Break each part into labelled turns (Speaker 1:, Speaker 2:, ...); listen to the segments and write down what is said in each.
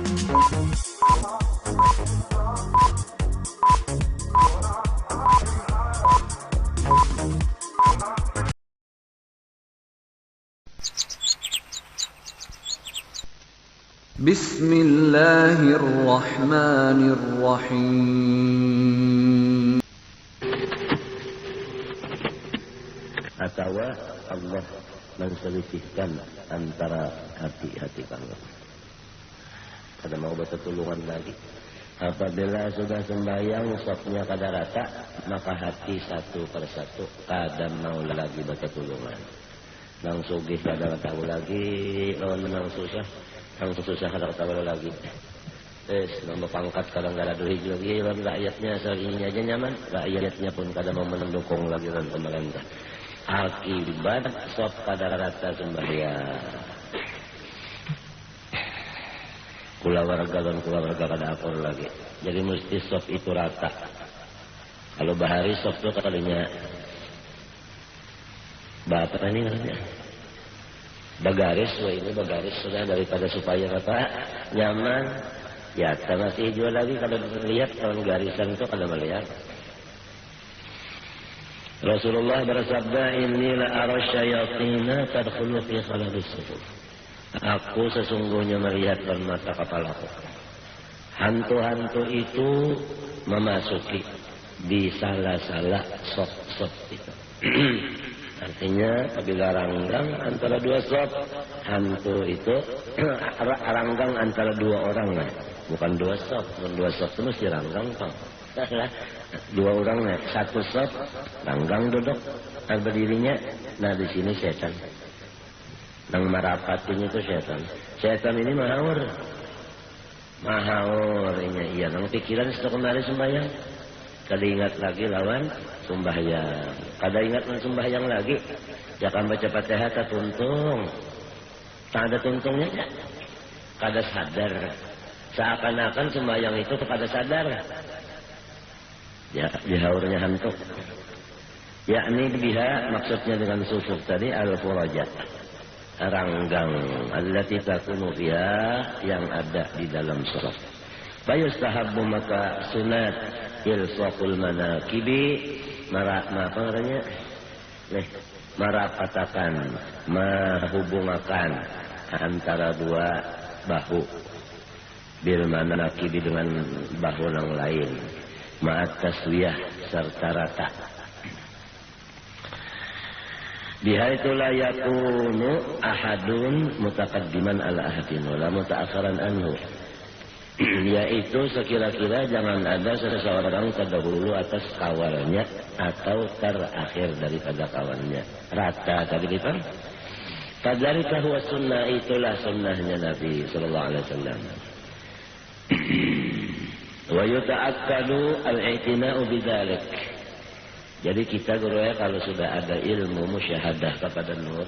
Speaker 1: Bismillahirrahmanirrahim.
Speaker 2: Atau Allah menselisihkan antara hati-hati kamu. Kada mau bertulungan lagi. Apabila sudah sembahyang sopnya kada rata, maka hati satu persatu kada mau lagi bertulungan. Nang sugih kada tahu lagi, lawan menang susah. Nang susah kada tahu lagi. Nang berpangkat kadang kada duit lagi, lawan rakyatnya segini aja nyaman, rakyatnya pun kada mau mendukung lagi lawan pemerintah. Akibat sop kada rata sembahyang. Keluarga dan keluarga kada akur lagi. Jadi mesti sop itu rata. Kalau bahari sop itu kalinya bapak ini namanya bagaris, ini bagaris sudah daripada supaya apa nyaman. Ya masih jual lagi kalau lihat kalau garisan itu kada melihat. Rasulullah bersabda, "Inilah arasyayatina tadkhulu fi khalaqis sufuf." Aku sesungguhnya melihat dengan mata kepalaku. Hantu-hantu itu memasuki di salah-salah sop-sop itu. Artinya apabila ranggang antara dua sop, hantu itu ranggang antara dua orang, bukan dua sop. Dua sop itu mesti ranggang, Pak. Dua orang, satu sop ranggang duduk berdirinya. Nah di sini setan. Nang marapatinya itu setan. Setan ini mahaur ini iya. Nang pikiran setelah kembali sembahyang, kada ingat lagi lawan sembahyang. Kada ingat lawan sembahyang lagi. Jangan baca Fatihah tak tuntung. Tak ada tuntungnya. Kada sadar. Seakan-akan sembahyang itu kada sadar. Ya, dihaurnya hantu. Yakni biha maksudnya dengan sufuk tadi al-furaja. Ranggang allati takunu fiha yang ada di dalam surah. Fayustahabbu maka sunat ilsaqul manakibi merapatakan, menghubungkan antara dua bahu bil manakibi dengan bahu yang lain ma'at taswiyah serta rata. Bihaitsu la yakunu ahadun mutaqaddiman ala ahadin wala mutaakhiran anhu. Yaitu sekira-kira jangan ada seseorang terdahulu atas kawannya atau terakhir daripada kawannya. Rata tadi kan? Kadzalika huwa sunnah, itulah sunnahnya Nabi sallallahu alaihi wasallam. Wa yuta'akkadu al-i'tina'u bidzalik. Jadi kita guru ya kalau sudah ada ilmu musyahadah kepada nur,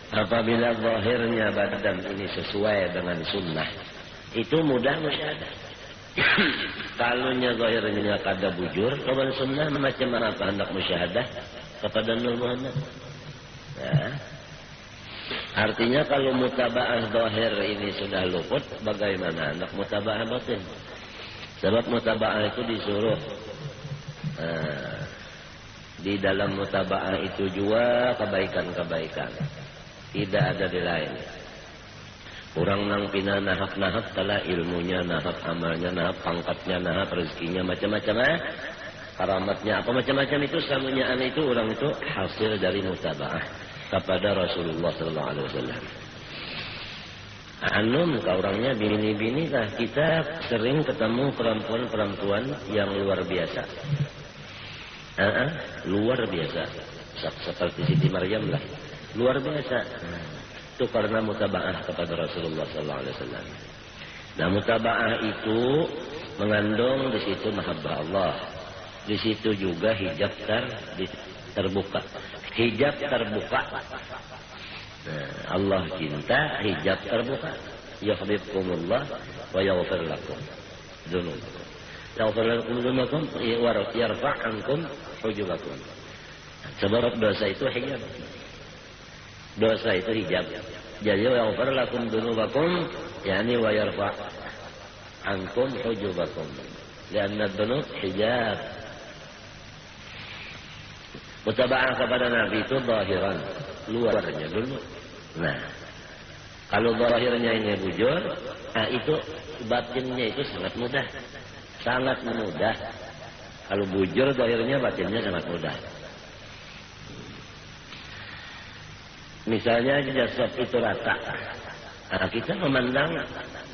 Speaker 2: apabila zahirnya badan ini sesuai dengan sunnah, itu mudah musyahadah. Kalaunya zahirnya kada bujur kepada sunnah, macam mana hendak musyahadah kepada nur Muhammad? Ya. Artinya kalau mutaba'ah zahir ini sudah luput, bagaimana hendak mutaba'ah batin? Sebab mutaba'ah itu disuruh. Di dalam mutaba'ah itu juga kebaikan-kebaikan. Tidak ada di lain. Orang nang pina nahap-nahap telah ilmunya, nahap amalnya, nahap pangkatnya, nahap rezekinya, macam-macam karamatnya, apa macam-macam itu samunyaan itu orang itu hasil dari mutaba'ah kepada Rasulullah sallallahu alaihi wasallam. Anum ke orangnya bini-bini lah. Kita sering ketemu perempuan-perempuan yang luar biasa. Luar biasa. Seperti Siti Maryam lah. Luar biasa. Itu karena mutaba'ah kepada Rasulullah sallallahu alaihi wasallam. Nah, mutaba'ah itu mengandung di situ mahabbah Allah. Di situ juga hijab terbuka. Hijab terbuka. Nah, Allah cinta, hijab terbuka. Yuhibbukumullah wa yaghfir lakum dzunubakum. Yaghfir lakum dzunubakum wa yarfa' ankum hujubakum. Sebab dosa itu hijab. Dosa itu hijab. Jadi yaghfir lakum dzunubakum, yakni wa yarfa' ankum hujubakum. Lianna dzunub hijab. Mutaba'ah kepada Nabi itu zahiran, luarnya dulu. Nah, kalau zahirnya ini bujur, nah itu batinnya itu sangat mudah. Sangat mudah. Kalau bujur zahirnya, batinnya sangat mudah. Misalnya jasad itu rata. Nah, kita memandang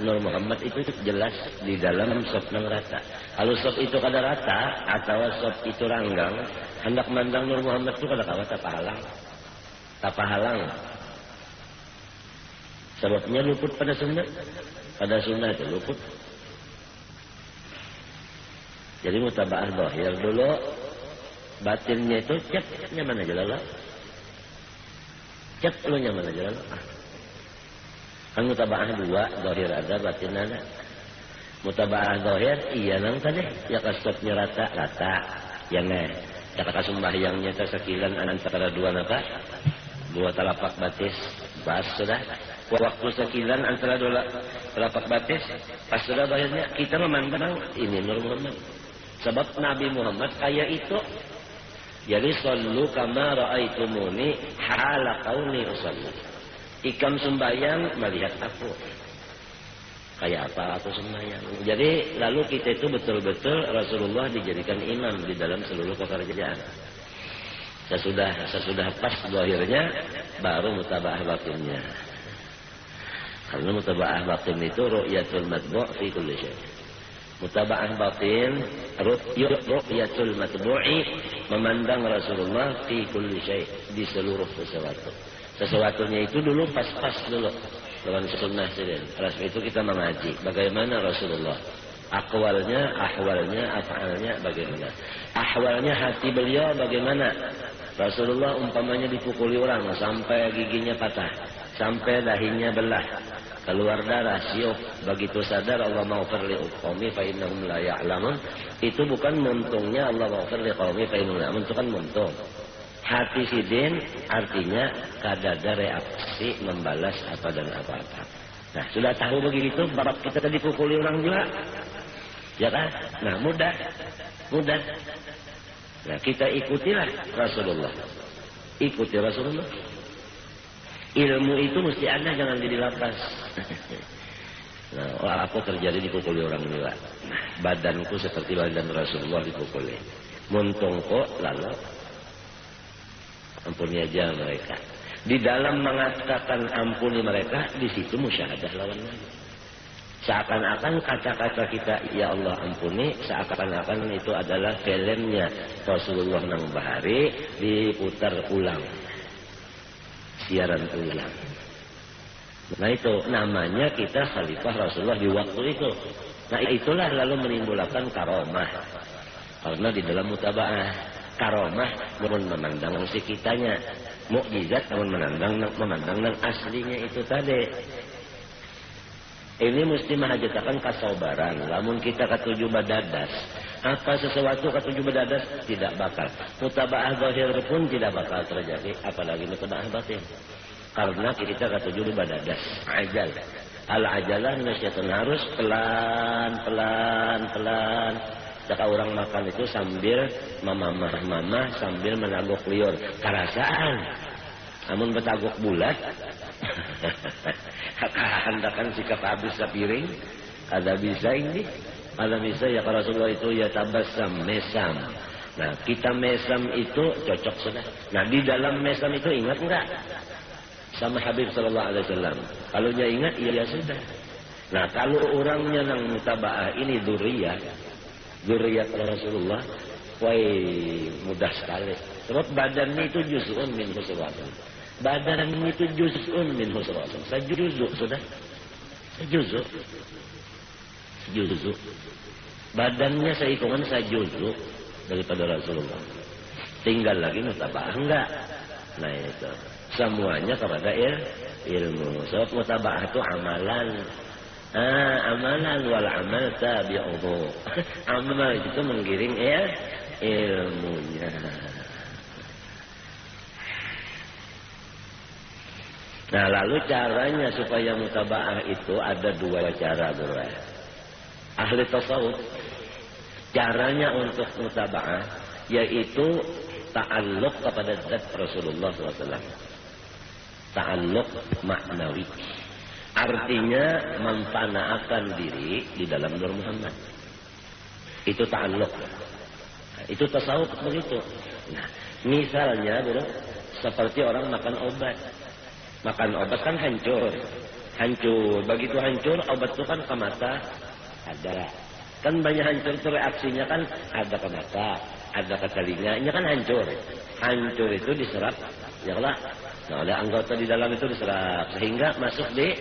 Speaker 2: Nur Muhammad itu jelas di dalam sop yang rata. Kalau sop itu kada rata atau sop itu ranggang, hendak memandang Nur Muhammad itu kada kawa tapahalang. Sebabnya luput pada sunnah. Pada sunnah itu luput. Jadi mutaba'ah zahir dulu, batinnya itu cepnya mana jelas. Cep lu nyaman aja lah. Kan mutaba'ah dua, zahir ada, batin ada. Mutaba'ah zahir, iya nang tadi, ya kasutnya rata. Yang ya kata sembahyangnya tersekilan antara dua napa? Dua telapak batis, pas sudah. Waktu sekilan antara dua telapak batis, pas sudah zahirnya kita memandang ini Nur Muhammad. Sebab Nabi Muhammad kayak itu. Jadi sallu kama ra'aitumuni hala qauni usalli. Ikam sembahyang melihat aku. Kayak apa aku sembahyang. Jadi lalu kita itu betul-betul Rasulullah dijadikan imam di dalam seluruh pekerjaan. Sesudah pas zahirnya baru mutaba'ah batinnya. Karena mutaba'ah batin itu ru'yatul matbu' fi kulli syai'. Mutaba'ah batin ru'yatul matbu'i, memandang Rasulullah fi kulli syai', di seluruh sesuatu. Sesuatunya itu dulu pas-pas dulu dengan sunnah sendiri. Terus itu kita mengaji bagaimana Rasulullah, akwalnya, ahwalnya, af'alnya bagaimana. Ahwalnya hati beliau bagaimana. Rasulullah umpamanya dipukuli orang sampai giginya patah, sampai dahinya belah, keluar darah, siup, begitu sadar Allah maghfir li qaumi fa innahum la ya'lamun. Itu bukan muntungnya Allah maghfir li qaumi fa innahum la ya'lamun, itu kan muntung. Hati sidin artinya kadada reaksi membalas apa dan apa-apa. Nah, sudah tahu begitu, bapak kita tadi pukuli orang juga. Ya kan? Nah, mudah. Nah, kita ikutilah Rasulullah. Ikuti Rasulullah. Ilmu itu mesti ada, jangan jadi lapas. Nah, aku terjadi dipukuli orang juga. Badanku seperti badan Rasulullah dipukuli. Muntungku lalu ampuni aja mereka. Di dalam mengatakan ampuni mereka, di situ musyahadah lawan Nabi. Seakan-akan kata-kata kita ya Allah ampuni, seakan-akan itu adalah filmnya Rasulullah nang bahari diputar ulang, siaran ulang. Nah itu namanya kita khalifah Rasulullah di waktu itu. Nah itulah lalu menimbulkan karomah. Karena di dalam mutaba'ah karomah memandang si kitanya, mukjizat memandang nang aslinya itu tadi. Ini mesti menghajatkan kesabaran. Namun kita ketujuh badadas, apa sesuatu ketujuh badadas tidak bakal. Mutaba'ah zahir pun tidak bakal terjadi, apalagi mutaba'ah batin. Karena kita ketujuh badadas, ajal. Al-ajalah nasyatun, harus pelan. Jika orang makan itu sambil mamah sambil menaguk liur. Karasaan. Namun betaguk bulat. Hendakan sikap habis sepiring. Ada bisa ini. Ada bisa ya Rasulullah itu ya tabasam, mesam. Nah kita mesam itu cocok sudah. Nah di dalam mesam itu ingat enggak? Sama Habib sallallahu alaihi wasallam. Kalau dia ingat iya sudah. Nah kalau orangnya nang mutaba'ah ini dzurriyyat Rasulullah, woi mudah sekali. Sebab badannya itu juz'un min husratul. Badan itu juz'un min husratul. Sejuzu sudah. Sejuzu. Badannya sehitungan sejuzu daripada Rasulullah. Tinggal lagi mutaba'ah enggak. Nah itu semuanya kepada ilmu. Sebab mutaba'ah itu amalan. Amalan wal amal tabi'uhu. Amal itu menggiring ilmunya. Nah lalu caranya supaya mutaba'ah itu ada dua cara, bro. ahli tasawuf, caranya untuk mutaba'ah yaitu ta'alluq kepada zat Rasulullah SAW. Ta'alluq maknawi. Artinya memfanaakan diri di dalam Nur Muhammad. Itu ta'alluq. Nah, itu tasawuf begitu. Nah, misalnya bro, seperti orang makan obat. Makan obat kan hancur. Hancur. Begitu hancur, obat itu kan ke mata ada. Kan banyak hancur itu reaksinya kan ada ke mata, ada ke telinga. Ini kan hancur. Hancur itu diserap. Ya lah. Nah, oleh anggota di dalam itu diserap sehingga masuk di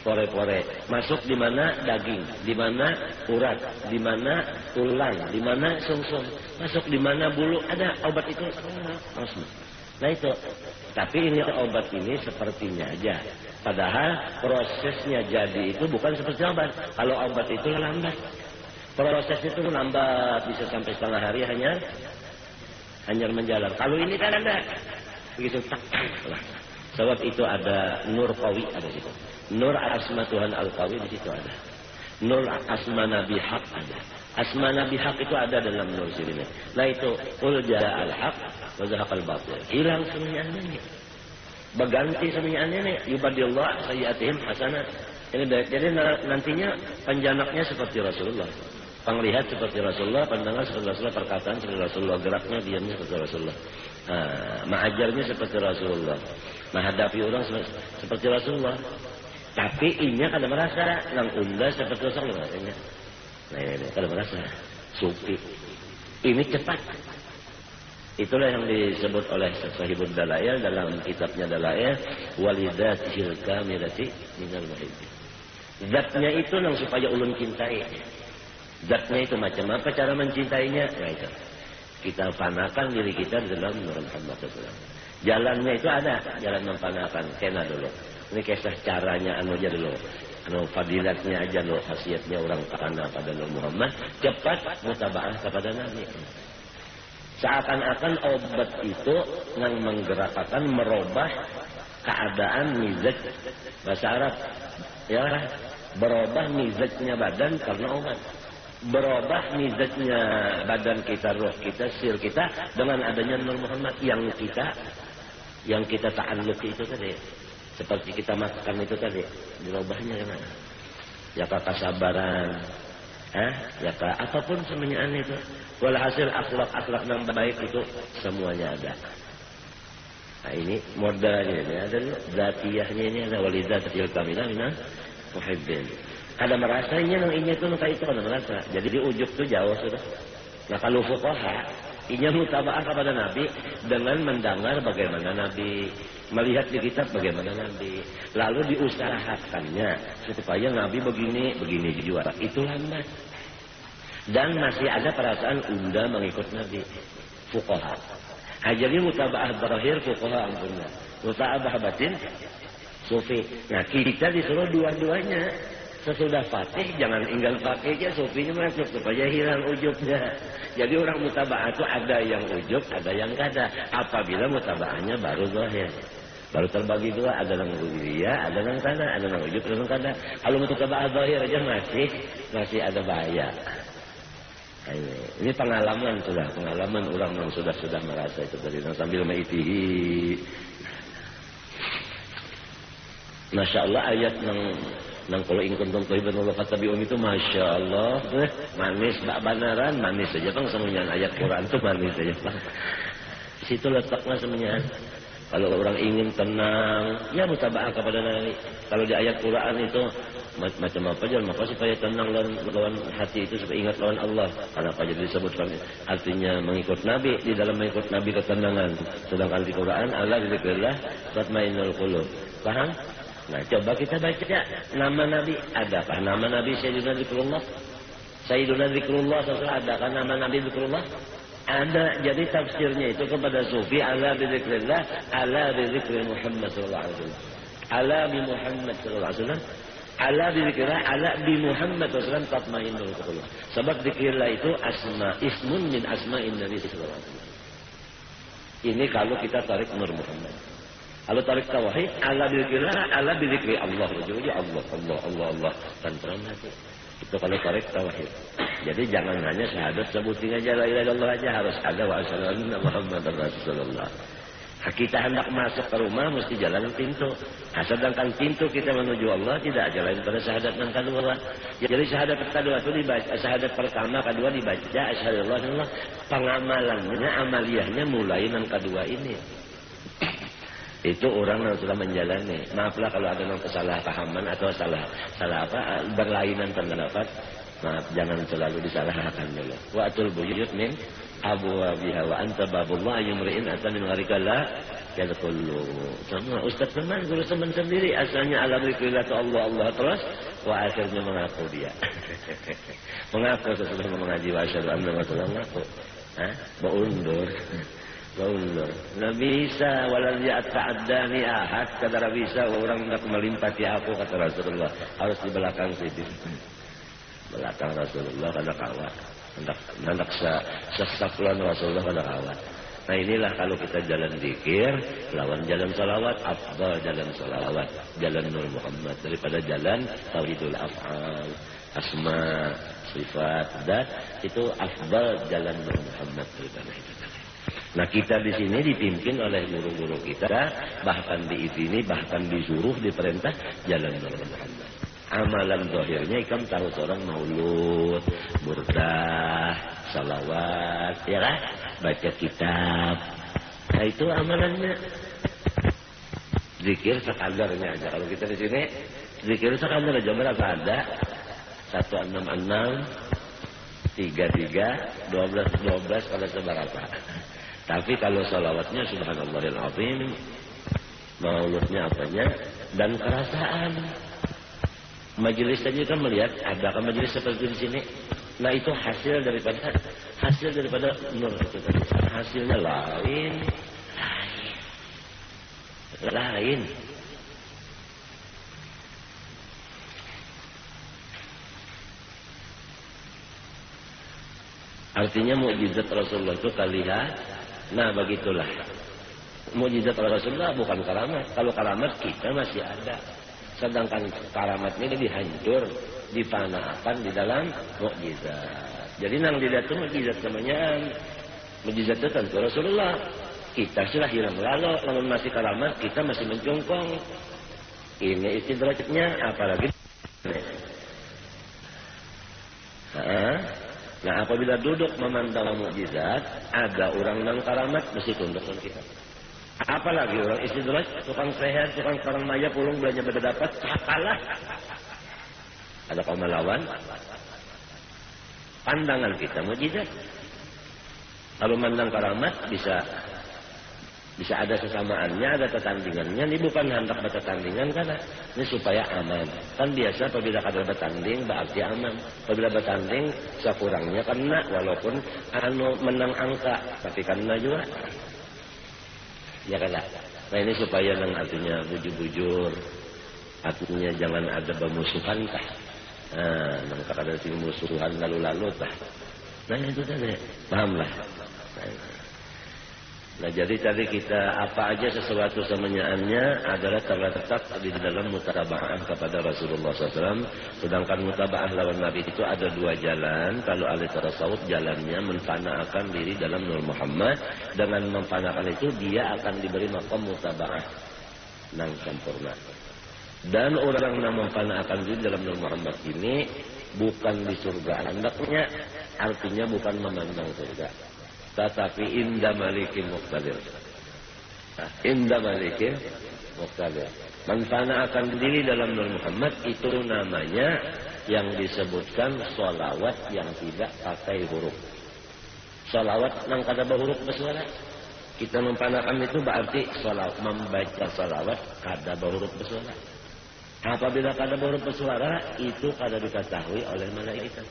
Speaker 2: pore-pore, masuk di mana daging, di mana urat, di mana tulang, di mana sungsum, masuk di mana bulu, ada obat itu masuk. Nah itu. Tapi ini obat ini sepertinya aja. Padahal prosesnya jadi itu bukan seperti obat. Kalau obat itu lambat. Proses itu lambat, bisa sampai setengah hari hanya menjalan. Kalau ini kan ada. Begitu tak. Sebab itu ada nur qawi ada di situ. Nur asma Tuhan al-qawi di situ ada. Nur asma Nabi haq ada. Asma Nabi haq itu ada dalam nur sirine. Nah itu qul jaa al-haq wa zahaqal batil. Hilang semuanya ini. Berganti semuanya ini yubadillah sayyi'atihim hasanat. Jadi nantinya penjanaknya seperti Rasulullah. Penglihat seperti Rasulullah, pandangan seperti Rasulullah, perkataan seperti Rasulullah, geraknya diamnya seperti Rasulullah. Mengajarnya seperti Rasulullah, menghadapi orang seperti Rasulullah. Tapi inya kada merasa nang unda seperti Rasulullah rasanya. Nah ini kada merasa sufi. Ini cepat. Itulah yang disebut oleh Sahibul Dalail dalam kitabnya Dalail, walidatihil kamilati minal muhibbin. Zatnya itu yang supaya ulun cintai. Zatnya itu macam apa cara mencintainya? Nah itu. Kita fanakan diri kita di dalam Nur Muhammad SAW. Jalannya itu ada, jalan memfanakan. Kena dulu. Ini kisah caranya aja dulu. Fadilatnya aja dulu, khasiatnya orang fana pada Nur Muhammad. Cepat mutaba'ah kepada Nabi. Seakan-akan obat itu yang menggerakkan, merubah keadaan mizaj bahasa Arab. Ya, berubah mizajnya badan karena obat. Berubah mizajnya badan kita, roh kita, sir kita dengan adanya Nur Muhammad yang kita ta'alluq itu tadi. Seperti kita makan itu tadi, dirubahnya gimana? Ya kesabaran, ya apapun semuanya itu. Walhasil akhlak-akhlak yang baik itu semuanya ada. Nah ini modalnya ini ada, zatiyahnya ini ada, walidatil kamilah minal muhibbin. Ada merasanya nang inya itu kayak itu ada merasa. Jadi di ujung tuh jauh sudah. Nah kalau fuqaha, inya mutaba'ah kepada Nabi dengan mendengar bagaimana Nabi, melihat di kitab bagaimana Nabi, lalu diusahakannya supaya Nabi begini juga. Itu lambat. Dan masih ada perasaan unda mengikut Nabi. Fuqaha. Jadi mutaba'ah terakhir fuqaha ampunnya. Mutaba'ah batin sufi. Nah kita disuruh dua-duanya. Sesudah fatih jangan tinggal pakainya, sufinya masuk supaya hilang ujubnya. Jadi orang mutaba'ah itu ada yang ujub, ada yang kada. Apabila mutaba'ahnya baru zahir. Baru terbagi dua, ada yang ujubiyah, ada yang kada, ada yang ujub, ada yang kada. Kalau mutaba'ah zahir aja masih ada bahaya. Ini pengalaman sudah, pengalaman orang yang sudah merasa itu tadi sambil mengitihi. Masya Allah ayat nang kalau ingin kuntum tuhibun Allah fattabi'un itu Masya Allah manis bak banaran, manis saja bang semuanya ayat Quran itu manis saja bang. Di situ letaknya semuanya. Kalau orang ingin tenang, ya mutaba'ah kepada Nabi. Kalau di ayat Quran itu macam apa aja, maka supaya tenang lawan hati itu supaya ingat lawan Allah. Kenapa jadi disebutkan artinya mengikut Nabi, di dalam mengikut Nabi ketenangan. Sedangkan di Quran Allah dzikrillah tatmainnul qulub. Paham? Nah, coba kita baca nama Nabi. Adakah nama Nabi Sayyidina Zikrullah? Sayyidina Zikrullah adakah nama Nabi Zikrullah? Ada. Jadi tafsirnya itu kepada sufi ala bi dzikrillah, ala bi dzikri Muhammad sallallahu alaihi wasallam. Ala bi Muhammad sallallahu alaihi wasallam. Ala bi dzikrillah, ala bi Muhammad sallallahu alaihi wasallam tatmainnul qulub. Sebab dzikrillah itu ismun min asma'in Nabi sallallahu alaihi wasallam. Ini kalau kita tarik Nur Muhammad. Kalau tarik tauhid, ala bidzikrillah, ala bidzikri Allah. Jadi Allah. Tentram hati. Itu kalau korek tauhid. Jadi jangan hanya syahadat sebutin aja la ilaha illallah aja, harus ada wa asyhadu anna Muhammadar Rasulullah. Kita hendak masuk ke rumah mesti jalan pintu. Sedangkan pintu kita menuju Allah tidak jalan pada syahadat yang kedua. Jadi syahadat kedua itu dibaca, syahadat pertama, kedua dibaca asyhadu an la ilaha illallah. Pengamalannya, amaliyahnya mulai yang kedua ini. Itu orang yang sudah menjalani. Maaflah kalau ada yang kesalahpahaman atau salah apa berlainan pendapat. Maaf, jangan selalu disalahkan dulu. Wa atul buyut min abwabiha wa anta babullah yumri'in ata min gharika la yadkhulu. Sama Ustaz teman guru teman sendiri asalnya ala dzikrillah Allah terus wa akhirnya mengaku dia. Mengaku sesudah mengaji wa asyhadu anna Rasulullah mengaku. Beundur. Nggak bisa walau dia ta'addani ahad kata bisa orang hendak melimpati aku kata Rasulullah harus di belakang situ belakang Rasulullah kada kawat hendak sesakulan Rasulullah kada kawat. Nah inilah kalau kita jalan zikir lawan jalan salawat, afdal jalan salawat, jalan Nur Muhammad daripada jalan tauhidul af'al, asma, sifat, dat itu afdal jalan Nur Muhammad daripada itu. Nah kita di sini dipimpin oleh guru-guru kita, bahkan diizini, bahkan disuruh, diperintah jalan Nur Muhammad. Amalan zahirnya ikam tahu seorang maulud, burdah, salawat, ya kan? Baca kitab. Nah itu amalannya. Zikir sekadarnya aja. Kalau kita di sini zikir sekadar aja berapa ada? 166, 33, 12 kalau seberapa. Tapi kalau salawatnya subhanallahil azim, mauludnya apanya, dan perasaan. Majelis saja kan melihat, ada kan majelis seperti di sini. Nah itu hasil daripada nur itu tadi. Hasilnya lain. Artinya mukjizat Rasulullah itu kalihat. Nah begitulah. Mukjizat Rasulullah bukan karamat. Kalau karamat kita masih ada. Sedangkan karamatnya lebih hancur, dipanakan di dalam mukjizat. Jadi nang dilihat itu mukjizat namanya. Mukjizat itu tentu Rasulullah. Kita sudah hilang lalu, namun masih karamat, kita masih mencungkong. Ini istidrajatnya, apalagi. Nah apabila duduk memandang mukjizat, ada orang nang karamat mesti tunduk dengan kita. Apalagi orang istidraj, tukang sehat, tukang karang maya, pulung belanja beda dapat, kalah. Ada kaum melawan. Pandangan kita mukjizat. Kalau mandang karamat bisa ada kesamaannya, ada pertandingannya. Ini bukan hendak bertandingan karena ini supaya aman. Kan biasa apabila kada bertanding berarti aman. Apabila bertanding sekurangnya kena walaupun menang angka tapi kena juga. Ya kan? Nah ini supaya nang artinya bujur-bujur, artinya jangan ada bermusuhan kah? Nah, nang kada sing musuhan lalu-lalu tah. Nah itu tadi, pahamlah. Nah jadi tadi kita apa aja sesuatu semenyaannya adalah terletak di dalam mutaba'ah kepada Rasulullah SAW. Sedangkan mutaba'ah lawan Nabi itu ada dua jalan. Kalau ahli tasawuf jalannya menfanaakan diri dalam Nur Muhammad. Dengan menfanaakan itu dia akan diberi maqam mutaba'ah nang sempurna. Dan orang yang menfanaakan diri dalam Nur Muhammad ini bukan di surga. Hendaknya artinya bukan memandang surga. Tetapi inda malikin muqtadir. Inda malikin muqtadir. Manfana akan diri dalam Nur Muhammad itu namanya yang disebutkan sholawat yang tidak pakai huruf. Sholawat yang kada berhuruf bersuara. Kita memfanakan itu berarti sholawat, membaca sholawat kada berhuruf bersuara. Apabila kada berhuruf bersuara itu kada diketahui oleh malaikat.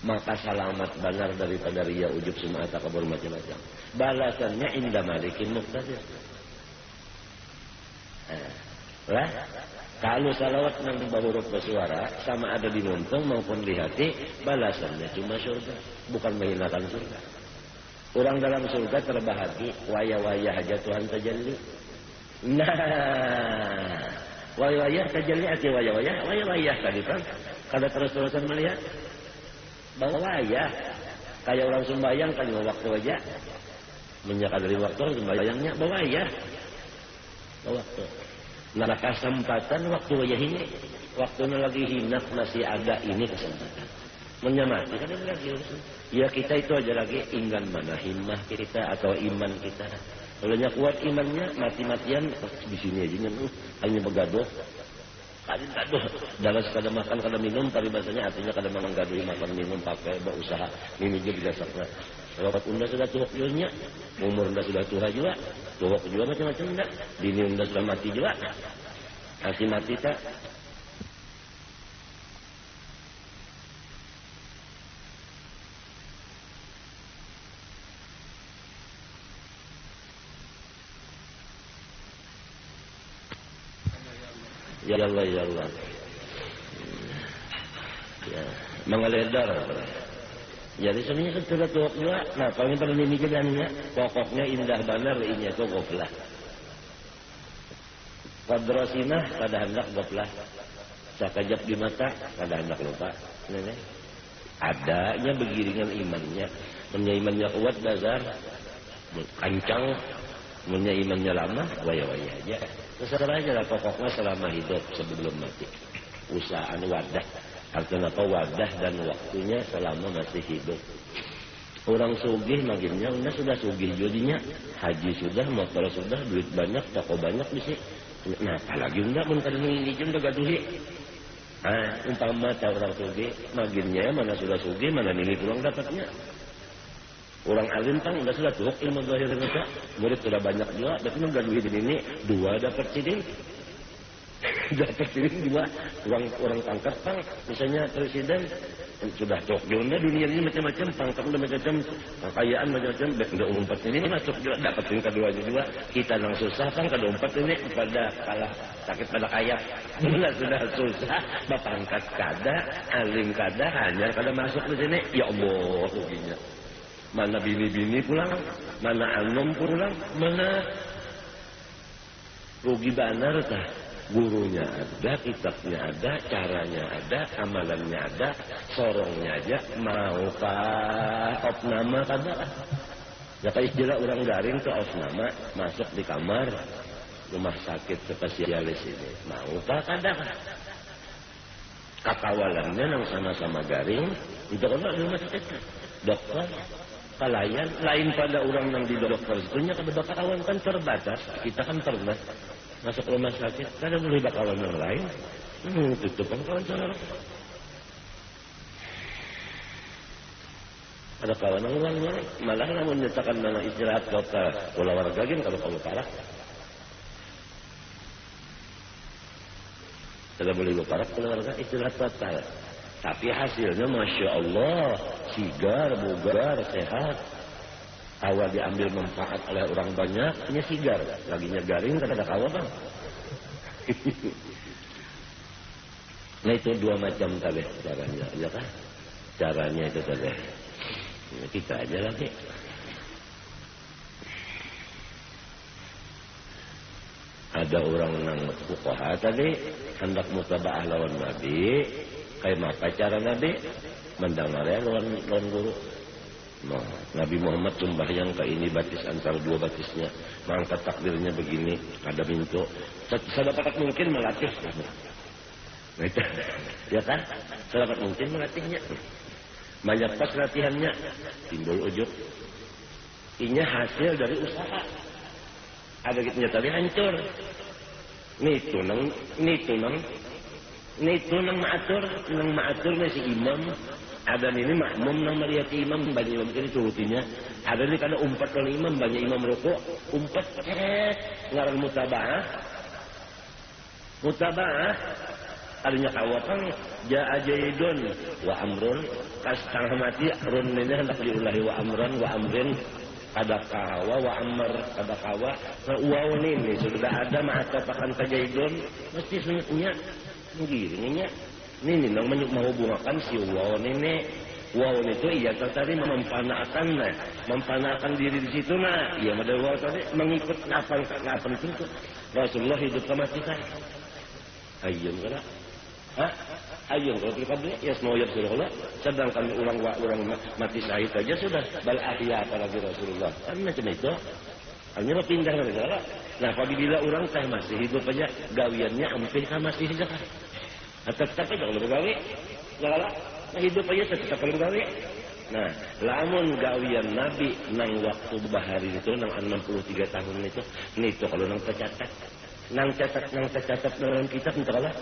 Speaker 2: Maka salamat benar daripada riya, ujub, sum'ah, takabur, macam-macam. Balasannya indah malikin muqtadir. Lah, kalau salawat yang berhuruf bersuara sama ada di muntung maupun di hati, balasannya cuma surga, bukan menghinakan surga. Orang dalam surga terbahagi, waya-waya aja Tuhan tajalli. Nah, waya-waya tajalli arti waya-waya tadi kan. Kada terus-terusan melihat bahwa ya kayak orang sembahyang kan waktu aja menyaka dari waktu sembahyangnya bahwa ya waktu nah kesempatan waktu aja ini waktunya lagi hinak masih ada ini kesempatan menyamati kan lagi ya kita itu aja lagi ingin mana himmah kita atau iman kita kalau kuat imannya mati-matian di sini aja hanya begaduh kadang gaduh dalam kada makan kada minum paribasanya artinya kada menggaduhi makan minum pakai berusaha ini juga biasa lewat unda sudah tua nya umur unda sudah tua juga tua juga macam-macam unda dini unda sudah mati juga mati tak ya Allah ya Allah ya mengaledar jadi sebenarnya kan sudah tua juga nah paling pada ini jadinya pokoknya indah benar ini itu goflah kadrasinah kada hendak goflah sakajap di mata kada hendak lupa nenek adanya begiringan imannya punya imannya kuat dasar kancang punya imannya lama waya-waya aja terserah aja lah pokoknya selama hidup sebelum mati usahaan wadah artinya apa wadah dan waktunya selama masih hidup orang sugih makinnya udah sudah sugih jadinya haji sudah motor sudah duit banyak toko banyak bisa nah apalagi enggak mun kada ini jeung gaduhi umpama orang sugih makinnya mana sudah sugih mana nilai pulang dapatnya orang alim kan udah sudah tuh ilmu zahir mereka murid sudah banyak juga tapi nggak duit ini dua dapat sidin dapat sidin dua orang pangkat pang misalnya presiden sudah tuh dunia ini macam-macam pangkat udah macam-macam kekayaan macam-macam udah umpat ini masuk juga dapat yang keduanya juga kita yang susah kan kada umpat ini pada kalah sakit pada kaya sudah susah bapangkat kada alim kada hanya kada masuk di sini ya Allah ruginya mana bini-bini pulang, mana anom pulang, mana rugi banar tah. Gurunya ada, kitabnya ada, caranya ada, amalannya ada, sorongnya aja, maukah opnama kada? Ya kayak istilah orang garing tuh opnama masuk di kamar rumah sakit spesialis ini, maukah kada? Kakawalannya yang sama-sama garing, itu kan rumah sakit dokter. Kalayan lain pada orang yang di dokter itunya kada bakawan kan terbatas kita kan pernah masuk rumah sakit kada boleh bakawan yang lain tutupan kawan saudara ada kawan yang lain malah namun nyatakan mana istirahat kota bola warga gini kalau kamu parah kada boleh parah bola warga istirahat kota tapi hasilnya Masya Allah sigar, bugar, sehat awal diambil manfaat oleh orang banyak ini sigar, laginya garing kan ada kawa bang nah itu dua macam tadi caranya ya kan caranya itu tadi kita aja lagi ada orang yang fuqaha tadi hendak mutabaah lawan Nabi kayak apa cara Nabi mendengarnya lawan guru nah, Nabi Muhammad sembahyang ke ini batis antara dua batisnya mengangkat takbirnya begini ada pintu sedapat mungkin melatih nah, itu, ya kan sedapat mungkin melatihnya banyak pas latihannya timbul ujub ini hasil dari usaha ada gitu tadi hancur Nitu nang maatur na si imam ada ini makmum nang melihat imam banyak imam ini turutinya ada ni kada umpat kalau imam banyak imam rukuk umpat ngaran mutaba'ah adanya kawapan jaa jaidun wa amrun kas tangah mati run ini hendak diulahi wa amran wa amrin kada kawa wa amr kada kawa wow ini sudah ada ma'atapakan kajaidun mesti semuanya begininya ini nang menghubungkan si wow ini itu iya tadi mempanakan diri di situ nah iya model wow tadi mengikut kapan itu Rasulullah hidup kematikan ayun kada Ayun kalau kita beli ya semua ya Rasulullah. Sedangkan orang mati syahid aja sudah bal ahya apalagi Rasulullah. Kan macam itu. Hanya pindah ke negara. Nah, apabila orang teh masih hidup aja, gawiannya hampir masih hidup. Tetap aja kalau begawi, ya lah. Nah, hidup aja tetap kalau begawi. Nah, lamun gawian Nabi nang waktu bahari itu nang 63 tahun itu kalau nang tercatat. Nang tercatat dalam kitab entahlah.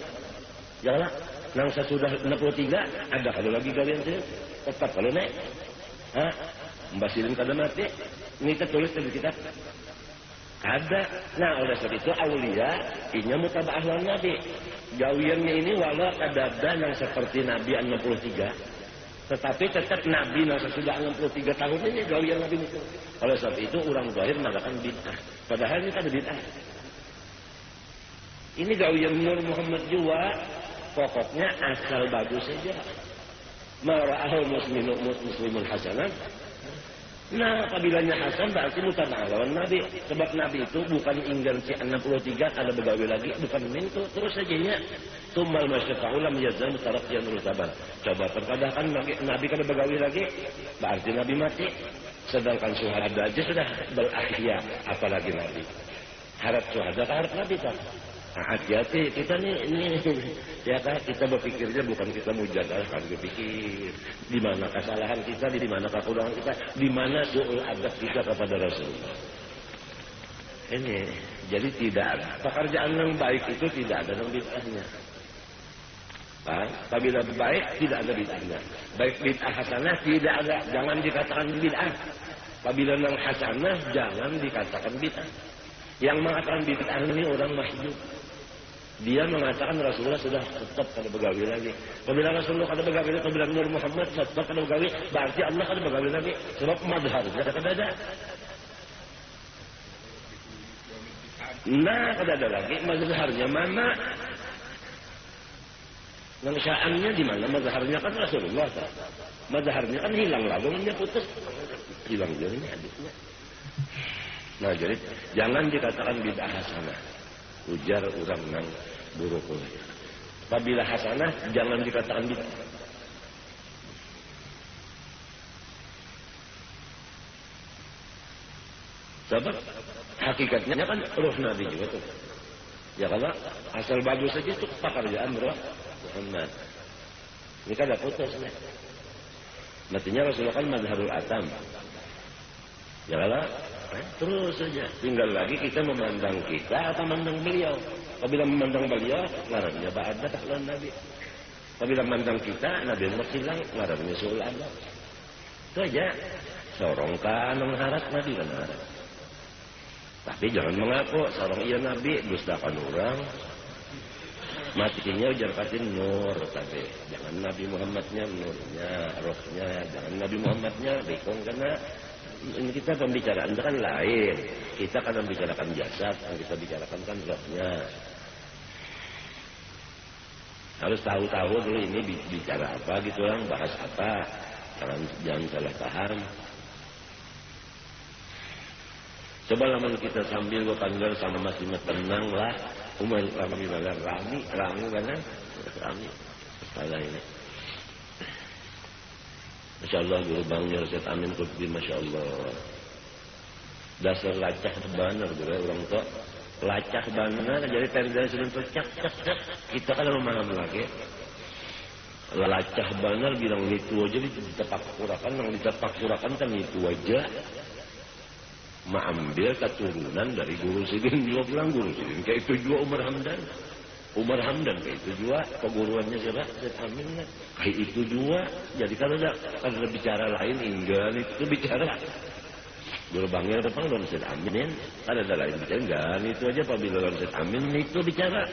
Speaker 2: Ya lah. Nang sesudah 63 ada kalau lagi gawian itu tetap kalau naik. Hah? Mbasirin kada mati. Ini tertulis di kitab. Ada. Nah, oleh sebab itu aulia inya mutaba'ah lawan Nabi. Gawiannya ini walau kadada yang seperti Nabi 63. Tetapi tetap Nabi yang sesudah 63 tahun ini gawian Nabi itu. Oleh sebab itu orang zahir mengatakan bid'ah. Padahal ini kan bid'ah. Ini gawian Nur Muhammad juga pokoknya asal bagus saja. Mara'ahul muslimun hasanah. Nah, kabilanya Hasan berarti mutaba'ah lawan Nabi. Sebab Nabi itu bukan inggansi 63 ada begawi lagi, bukan itu. Terus saja tumal masyafa'u lam yazal mutaraqiyan rutaban. Coba terkadang Nabi kada begawi lagi, berarti Nabi mati. Sedangkan syuhada aja sudah berahya, apalagi Nabi. Harap syuhada harap Nabi kan. Nah, hati-hati kita ini ya kan kita berpikirnya bukan kita mujadalah kan berpikir di mana kesalahan kita, di mana kekurangan kita, di mana suul adab kita kepada Rasulullah. Ini jadi tidak ada pekerjaan yang baik itu tidak ada yang bid'ahnya. Apabila baik tidak ada bid'ahnya. Baik bid'ah hasanah tidak ada, jangan dikatakan bid'ah. Apabila yang hasanah jangan dikatakan bid'ah. Yang mengatakan bid'ah ini orang mahjub. Dia mengatakan Rasulullah sudah tetap kada begawi lagi. Apabila Rasulullah kada begawi lagi, apabila Nur Muhammad tetap kada begawi, berarti Allah kada begawi lagi. Sebab madharnya kada ada. Nah, kada ada lagi. Madharnya mana? Nangsaannya di mana? Madharnya kan Rasulullah. Madharnya kan hilang lalu, dia putus. Hilang jadi hadisnya. Nah, jadi jangan dikatakan bid'ah hasanah. Ujar orang nang buruk. Apabila hasanah jangan dikatakan bid'ah. Sebab hakikatnya kan roh Nabi juga tuh. Ya kalau asal bagus saja itu pekerjaan roh Muhammad. Ini kan ada putusnya. Matinya Rasulullah kan mazharul atam. Ya kalau terus saja. Tinggal lagi kita memandang kita atau memandang beliau. Apabila memandang beliau, ngarannya ba'adah lawan Nabi. Apabila memandang kita, Nabi masih hilang, ngarannya suul adab. Itu aja. Sorong kan mengharap, Nabi kan harap. Tapi jangan mengaku, sorong iya Nabi, dustakan orang. Matinya ujar katin nur, tapi jangan Nabi Muhammadnya nurnya, rohnya, jangan Nabi Muhammadnya, bikong karena ini kita pembicaraan kan lain. Kita kan membicarakan jasad, yang kita bicarakan kan rohnya. Harus tahu-tahu dulu ini bicara apa gitu orang, bahas apa. Jangan salah paham. Coba lama kita sambil berpanggil sama masih tenang lah. Umar rami mana? Rami. Salah ini. Masya Allah guru bangnya Ustaz Amin Qutbi Masya Allah. Dasar lacak benar guru orang tua. Lacak benar jadi dari sudut cak. Kita kan memaham lagi. Lacak benar bilang itu aja ditepak kurakan, yang ditepak kurakan kan itu aja. Mengambil keturunan dari guru Sidin juga bilang guru Sidin kayak itu juga Umar Hamdan kayak itu juga peguruannya siapa? Ustaz Amin kan kayak itu juga. Jadi kalau ada bicara lain enggak itu bicara guru bangnya depan lawan Ustaz Amin kan ada lain bicara enggak itu aja apabila lawan Ustaz Amin itu bicara.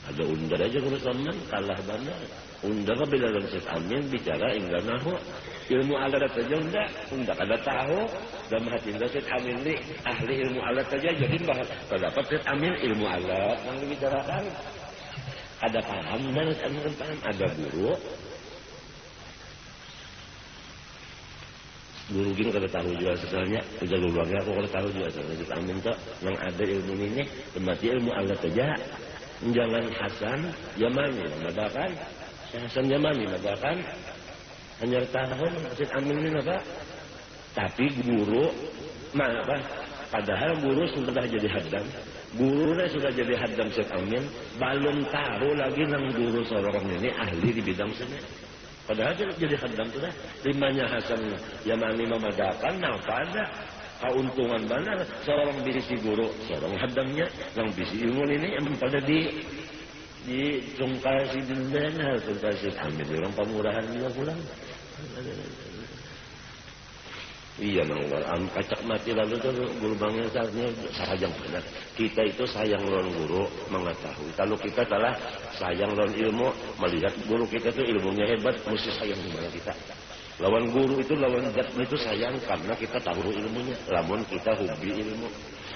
Speaker 2: Ada undar aja guru Saman kalah banget. Undar bila lawan Ustaz Amin bicara enggak nahu ilmu alat saja undar kada tahu. Dan hati Ustaz Amin ini ahli ilmu alat saja jadi bahas terdapat Ustaz Amin ilmu alat yang dibicarakan ada paham dan paham ada guru guru gini kada tahu jual sesalnya ujar luangnya aku kada tahu jual sesalnya amin tuh yang ada ilmu ini mati ilmu Allah saja jangan Hasan Yamani madakan Hasan Yamani madakan hanya tahun maksud amin ini apa tapi guru apa padahal guru sudah jadi haddam gurunya sudah jadi haddam Syekh Amin belum tahu lagi nang guru seorang ini ahli di bidang seni padahal jadi haddam sudah limanya Hasan Yamani memadakan apa ada keuntungan benar seorang bisi guru seorang haddamnya yang bisi ilmu ini yang pada di cungkal si dendana cungkal Syekh Amin orang pemurahan juga pulang iya nanggal kacak mati lalu tuh guru bangnya saatnya sayang benar kita itu sayang lawan guru mengetahui kalau kita telah sayang lawan ilmu melihat guru kita tuh ilmunya hebat mesti sayang kepada kita lawan guru itu lawan zat itu sayang karena kita tahu ilmunya lamun kita hobi ilmu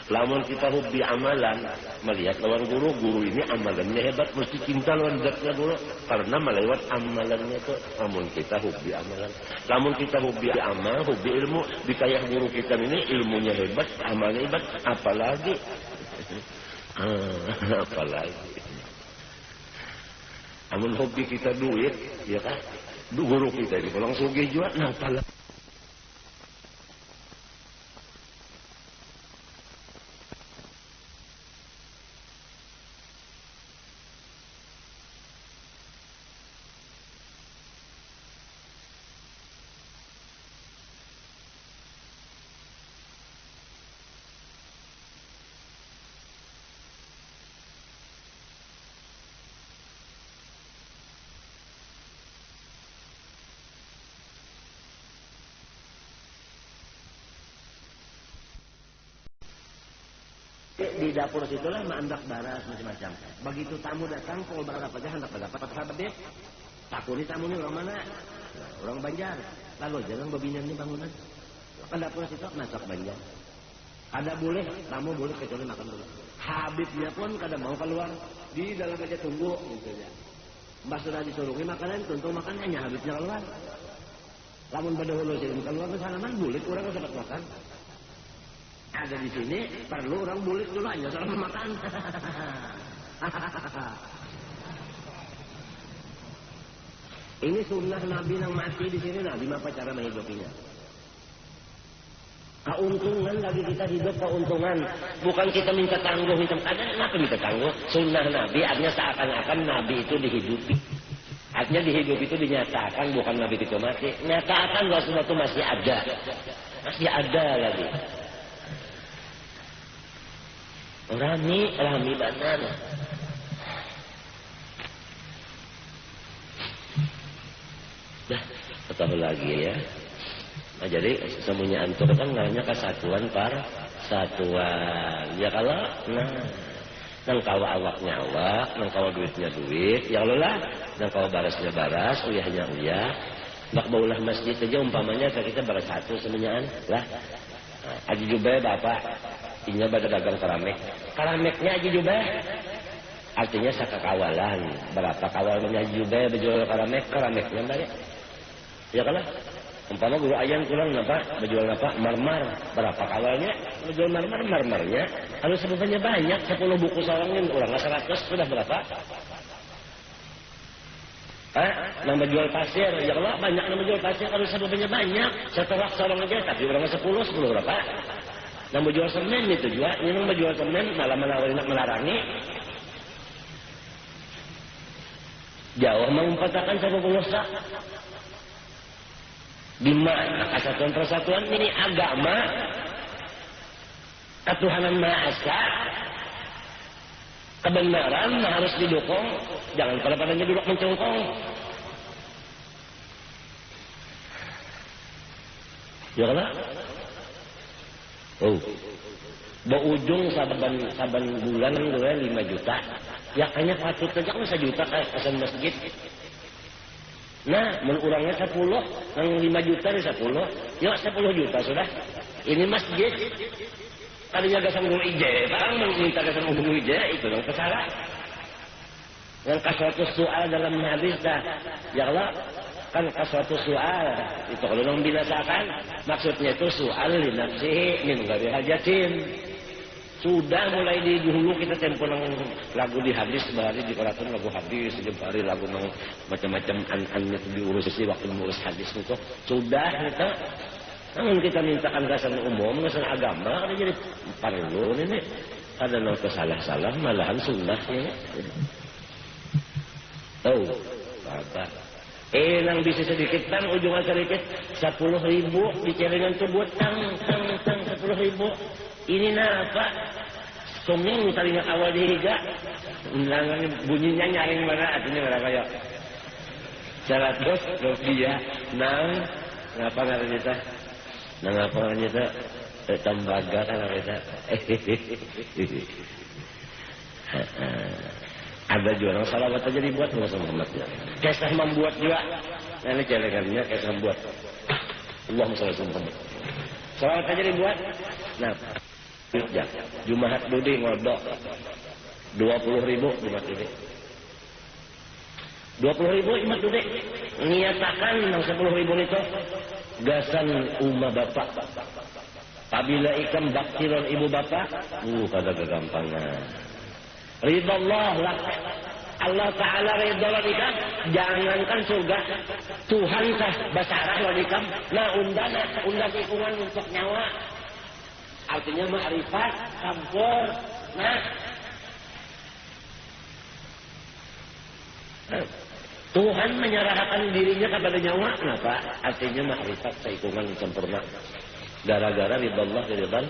Speaker 2: lamun kita hobi amalan melihat lawan guru ini amalannya hebat mesti cinta lawan zatnya guru karena melewat amalannya itu lamun kita hobi amalan lamun kita hobi amal hobi ilmu dikayah guru kita ini ilmunya hebat amalnya hebat apalagi amun hobi kita duit ya kan guru kita ini kalau sugih juga nah apalagi di dapur situlah mandak baras macam-macam. Begitu tamu datang, kalau berapa aja hendak berdapat sahabat dia. Takuni tamunya orang mana? Nah, orang Banjar. Lalu jangan bebinannya bangunan. Ke dapur situ masak Banjar. Ada boleh, tamu boleh kecuali makan dulu. Habibnya pun kada mau keluar. Di dalam aja tunggu gitu ya. Mbak sudah disuruhi makanan, tuntung makanannya habibnya keluar. Lamun pada hulu sih keluar ke sana man boleh kurang dapat makan. Ada di sini perlu orang bulik dulu aja selama makan. Ini sunnah Nabi yang mati di sini Nabi apa cara menghidupinya? Keuntungan lagi kita hidup keuntungan, bukan kita minta tangguh minta kenapa minta tangguh? Sunnah Nabi artinya seakan-akan Nabi itu dihidupi. Artinya dihidupi itu dinyatakan bukan Nabi itu mati. Nyatakan bahwa sesuatu masih ada lagi. Rami banana. Dah, ketahui lagi ya. Nah, jadi semuanya antum kan namanya kesatuan satuan. Ya kalau, nang kawa awaknya awak, nang kawa duitnya duit, ya Allah lah. Nang kawa barasnya baras, uyahnya uyah. Bak baulah masjid aja umpamanya kita baras satu semuanya lah. Aji Jubay bapak inya pada dagang keramiknya Aji Jubay artinya sakakawalan berapa kawalnya Aji Jubay berjual keramiknya mbak ya kan umpama guru ayam kurang napa berjual napa marmar berapa kawalnya berjual marmarnya kalau sebetulnya banyak 10 buku salangin kurang 100 sudah berapa nang menjual pasir, ya kalau banyak yang menjual pasir kalau sebetulnya banyak, setelah salong aja tapi orang 10 berapa? Nang menjual semen itu juga, ini nang menjual semen malah melarangi. Jauh mengumpatakan sama pengusaha. Di mana kesatuan persatuan ini agama, ketuhanan Maha Esa. Kebenaran harus didukung, jangan pada-padanya duduk mencungkung. Ya kan? Oh, berujung saban bulan 5 juta. Ya kayaknya patut saja kan 1 juta kasan masjid. Nah, menurangnya 10, yang 5 juta di 10, ya 10 juta sudah. Ini masjid. Tadinya gasang guru ije, bang minta gasang guru ije itu yang kesalahan. Yang kasratus soal dalam hadis dah, ya Allah kan suatu soal itu kalau nang binasakan maksudnya itu soal li nafsihi min ghairi hajatin. Sudah mulai di dulu kita tempo nang lagu di hadis bahari di kolaton lagu hadis di bahari lagu nang macam-macam an-an itu diurus sih waktu mengurus hadis itu sudah kita namun kita mintakan gasan umum gasan agama kan jadi perlu ini ada nang kesalah-salah malahan sunnah ya. Tahu apa nang bisa sedikit tang ujungan sedikit 10.000 di celengan tuh buat tang 10.000 ini apa sunging talinya awal dihiga nangan bunyinya nyaring mana artinya berapa ya 100 dia nang ngapa ngarannya teh nang apa ngarannya teh tembaga kan ngarannya ada juga orang salawat aja dibuat Rasul Muhammad ya. Kisah membuat juga. Nah, ini celengannya kisah membuat. Allahumma shalli ala Muhammad. Salawat aja dibuat. Nah, ya. Jumahat Dudi ngodok 20.000 Jumahat Dudi. 20.000 Jumahat Dudi. Niatakan yang 10.000 itu gasan umma bapak. Apabila ikam baktiron ibu bapak, pada kegampangan. Ridha Allah Allah Ta'ala ridha wadikam jangankan surga Tuhan sah basarah wadikam nah undang ikungan untuk nyawa artinya ma'rifat campur nah Tuhan menyerahkan dirinya kepada nyawa kenapa? Artinya ma'rifat seikungan sempurna gara-gara ridha Allah ridha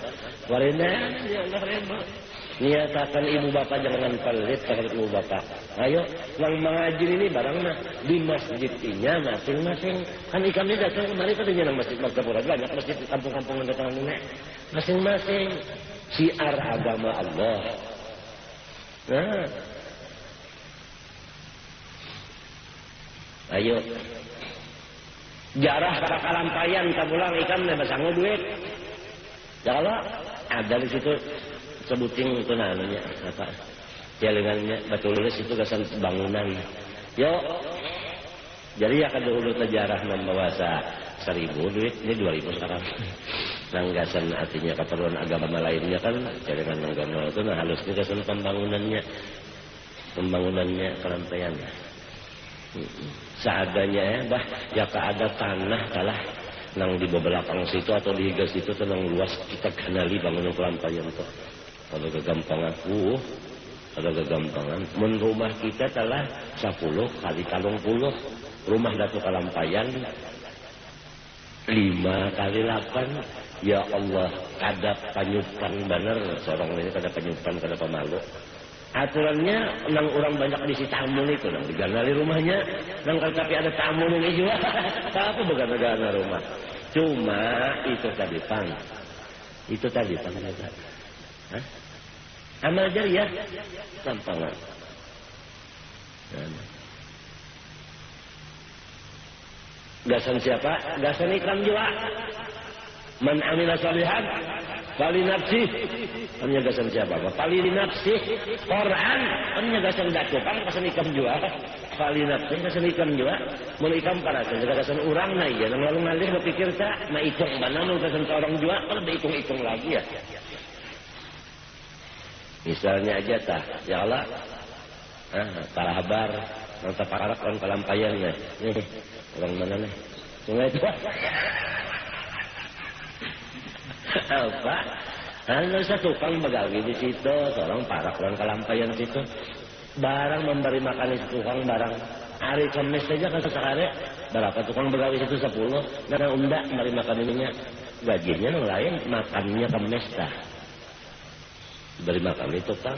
Speaker 2: warina ya Allah ridha niatakan ibu bapak jangan pelit terhadap ibu bapak. Ayo, yang mengaji ini barang mah di masjidnya masing-masing. Kan kami datang kemarin kan di masjid Martapura banyak masjid di kampung-kampung yang datang ini. Masing-masing syiar agama Allah. Nah, ayo, jarah para kalampayan kabulang ikan nebasang duit. Kalau ada di situ. Sebuting itu namanya apa jalangannya batu tulis itu kesan bangunan yo jadi akan dulu sejarah membawa 1.000 duit ini 2.000 sekarang nanggasan artinya keperluan agama lainnya kan jalangan agama itu nah halusnya kesan pembangunannya kerampiannya seadanya bah ya ada tanah kalah nang di belakang situ atau di higas situ tenang luas kita kenali bangunan kelampayan itu ada kegampangan ada kegampangan rumah kita telah 10 kali kalung puluh rumah Datu Kalampayan 5 kali 8 ya Allah ada penyupan bener seorang ini ada penyupan ada pemalu aturannya nang orang banyak di si tamu itu nang diganali rumahnya nang tapi ada tamu ini juga apa bukan negara rumah cuma itu tadi pang hah? Amal jariah gampangan. Gasan siapa? Gasan ikram juga. Man amila salihan fali nafsi. Hanya gasan siapa? Fali nafsi. Quran hanya gasan datu kan gasan ikram juga. Fali nafsi gasan ikram juga. Mun ikram para gasan urang na iya nang lalu ngalih berpikir tak maitung mana mun gasan orang juga kan dihitung-hitung lagi ya. Misalnya aja tah, ya Allah, para habar, nanti para orang kalampayan ya, nih orang mana nih, sungai itu, apa? Ada satu tukang begawi di situ, seorang para orang kalampayan situ, barang memberi makan itu tukang barang, hari Kamis saja kan sehari, berapa tukang begawi situ 10, karena undak memberi makan ininya, gajinya yang lain makannya Kamis dah. Dari makan itu kan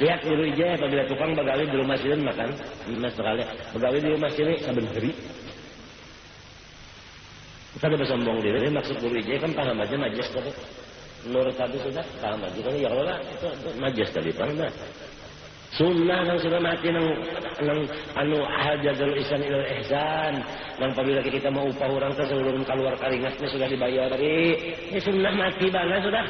Speaker 2: lihat guru aja apabila tukang begawi di rumah sini makan mas sekali begawi di rumah sini saben hari kita ada bersombong diri maksud guru aja kan paham aja majes tadi menurut tadi sudah paham aja kan ya Allah itu majes tadi paham sunnah nang sudah mati nang anu hajazul ihsan ilal ihsan nang apabila kita mau upah orang sebelum keluar keringatnya sudah dibayar ini sunnah mati bana sudah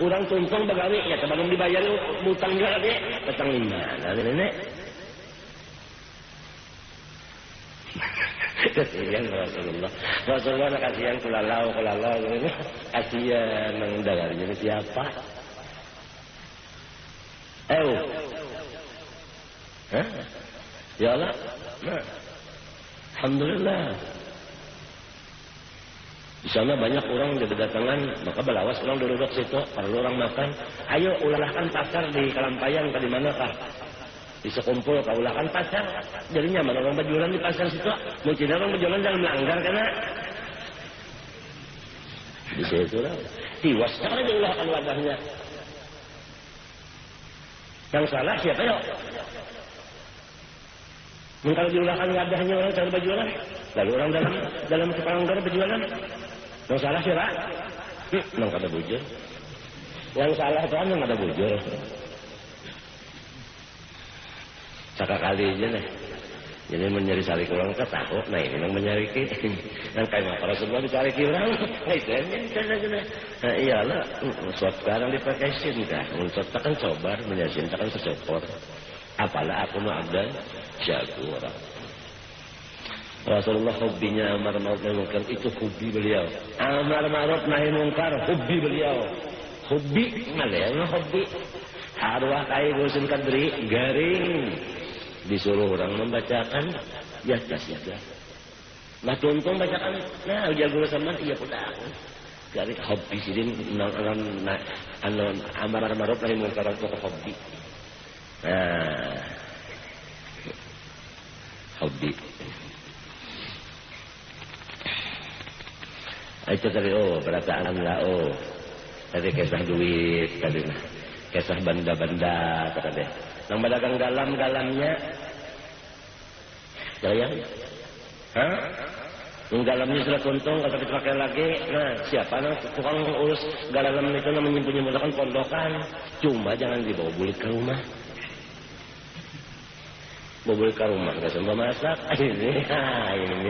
Speaker 2: orang tumpang begawi ya sebelum dibayar utang juga lagi petang 5 nah nenek Kasihan Rasulullah. Rasulullah nak kasihan kulalau ini. Kasihan mendengarnya ini siapa? Hah? Ya Allah. Nah. Alhamdulillah. Di sana banyak orang yang berdatangan, maka belawas orang duduk situ, kalau orang makan, ayo ulahkan pasar di Kalampayan, ke di manakah? Bisa kumpul, kau ulahkan pasar. Jadi nyaman orang berjualan di pasar situ, mungkin orang berjualan dalam langgar karena di situ lah. Tiwas sekali diulahkan wadahnya. Yang salah siapa yuk? Kalau diulahkan wadahnya orang cara berjualan, lalu orang dalam kepalanggar berjualan. Yang salah siapa? Nang kada bujur. Yang salah kan yang ada bujur. Sekali aja nih. Jadi mencari sari kurang ketahu. Nah ini yang mencari ki. Yang kayak para semua dicari ki orang. Nah itu yang nah iyalah. Suat sekarang dipakai cinta. Untuk tekan cobar menyasin tekan secopor. Apalah aku mau abdan syakur. Rasulullah hobinya amar ma'ruf nahi munkar, itu hobi beliau. Amar ma'ruf nahi munkar hobi beliau. Hobi mana hobi? Arwah kai Gusin Kadri garing disuruh orang membacakan yatas. Nah tuntung bacakan. Nah ujar guru sama iya pulang. Garing hobi sidin amar ma'ruf nahi munkar itu hobi. Nah, hobi. Itu tadi berataan lah tadi kisah duit tadi kisah benda-benda tadi. Nang berdagang galamnya, sayang, Yang galamnya sudah tuntung kalau dipakai lagi. Nah siapa tukang urus galam itu menyembunyikan pondokan. Cuma jangan dibawa bulit ke rumah. Bobol ke rumah nggak sempat masak. Ini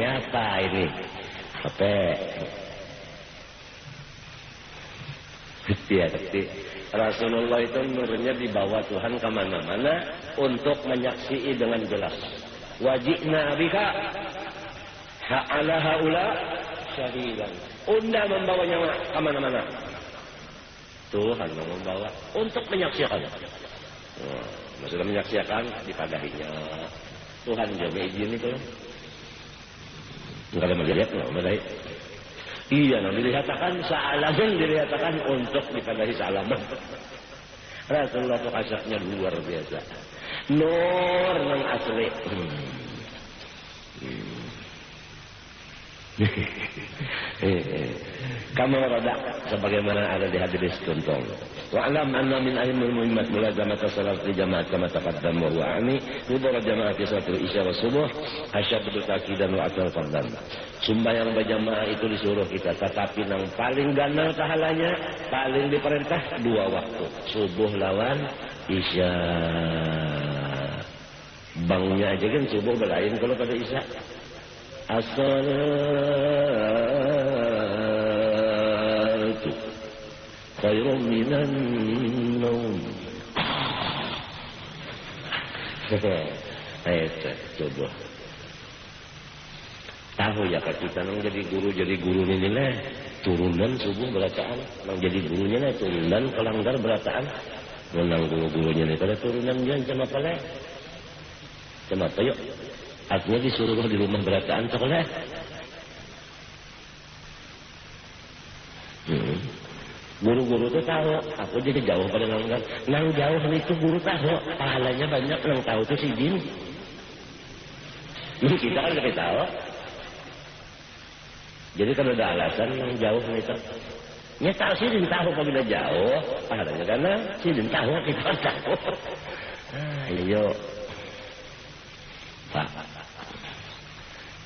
Speaker 2: apa ini? Apa? Hati-hati. Rasulullah itu nurnya dibawa Tuhan kemana-mana untuk menyaksikan dengan jelas. Wajibna bika ha'ala ha'ula syahidan. Unda membawanya kemana-mana. Tuhan yang membawa untuk menyaksikan. Maksudnya menyaksikan dipadahinya Tuhan juga izin itu enggak ada melihat enggak iya dilihatkan sealaman dilihatkan untuk dipadahi sealaman. Rasulullah itu kasatnya luar biasa nur yang asli. Kamu rada sebagaimana ada di hadis tuntung. Wa alam anna min alimul muhimmat mulazamat salat fi jamaat kama taqaddam wa huwa ani hudhur jamaat salatul isya wa subuh asyaddu taqidan wa atal fardhan. Sembahyang berjamaah itu disuruh kita, tetapi yang paling ganal pahalanya, paling diperintah 2 waktu, subuh lawan isya. Bangnya aja kan subuh belain kalau pada isya. As-salatu khairun minan naum. Ayat coba. Tahu ya Kak kita nang jadi guru ini lah turunan subuh berataan, nang jadi gurunya lah turunan kelanggar berataan, nang guru-gurunya nih pada turunan dia sama apa lah? Sama apa yuk? Artinya disuruh di rumah berataan sekolah. Guru-guru itu tahu, aku jadi jauh pada langgar. Nang jauh itu guru tahu, pahalanya banyak. Nang tahu itu sidin. Ini kita kan lebih tahu. Jadi kalau ada alasan nang jauh itu, ya tahu sidin tahu apabila jauh, pahalanya karena sidin tahu kita tahu. Ayo, Pak.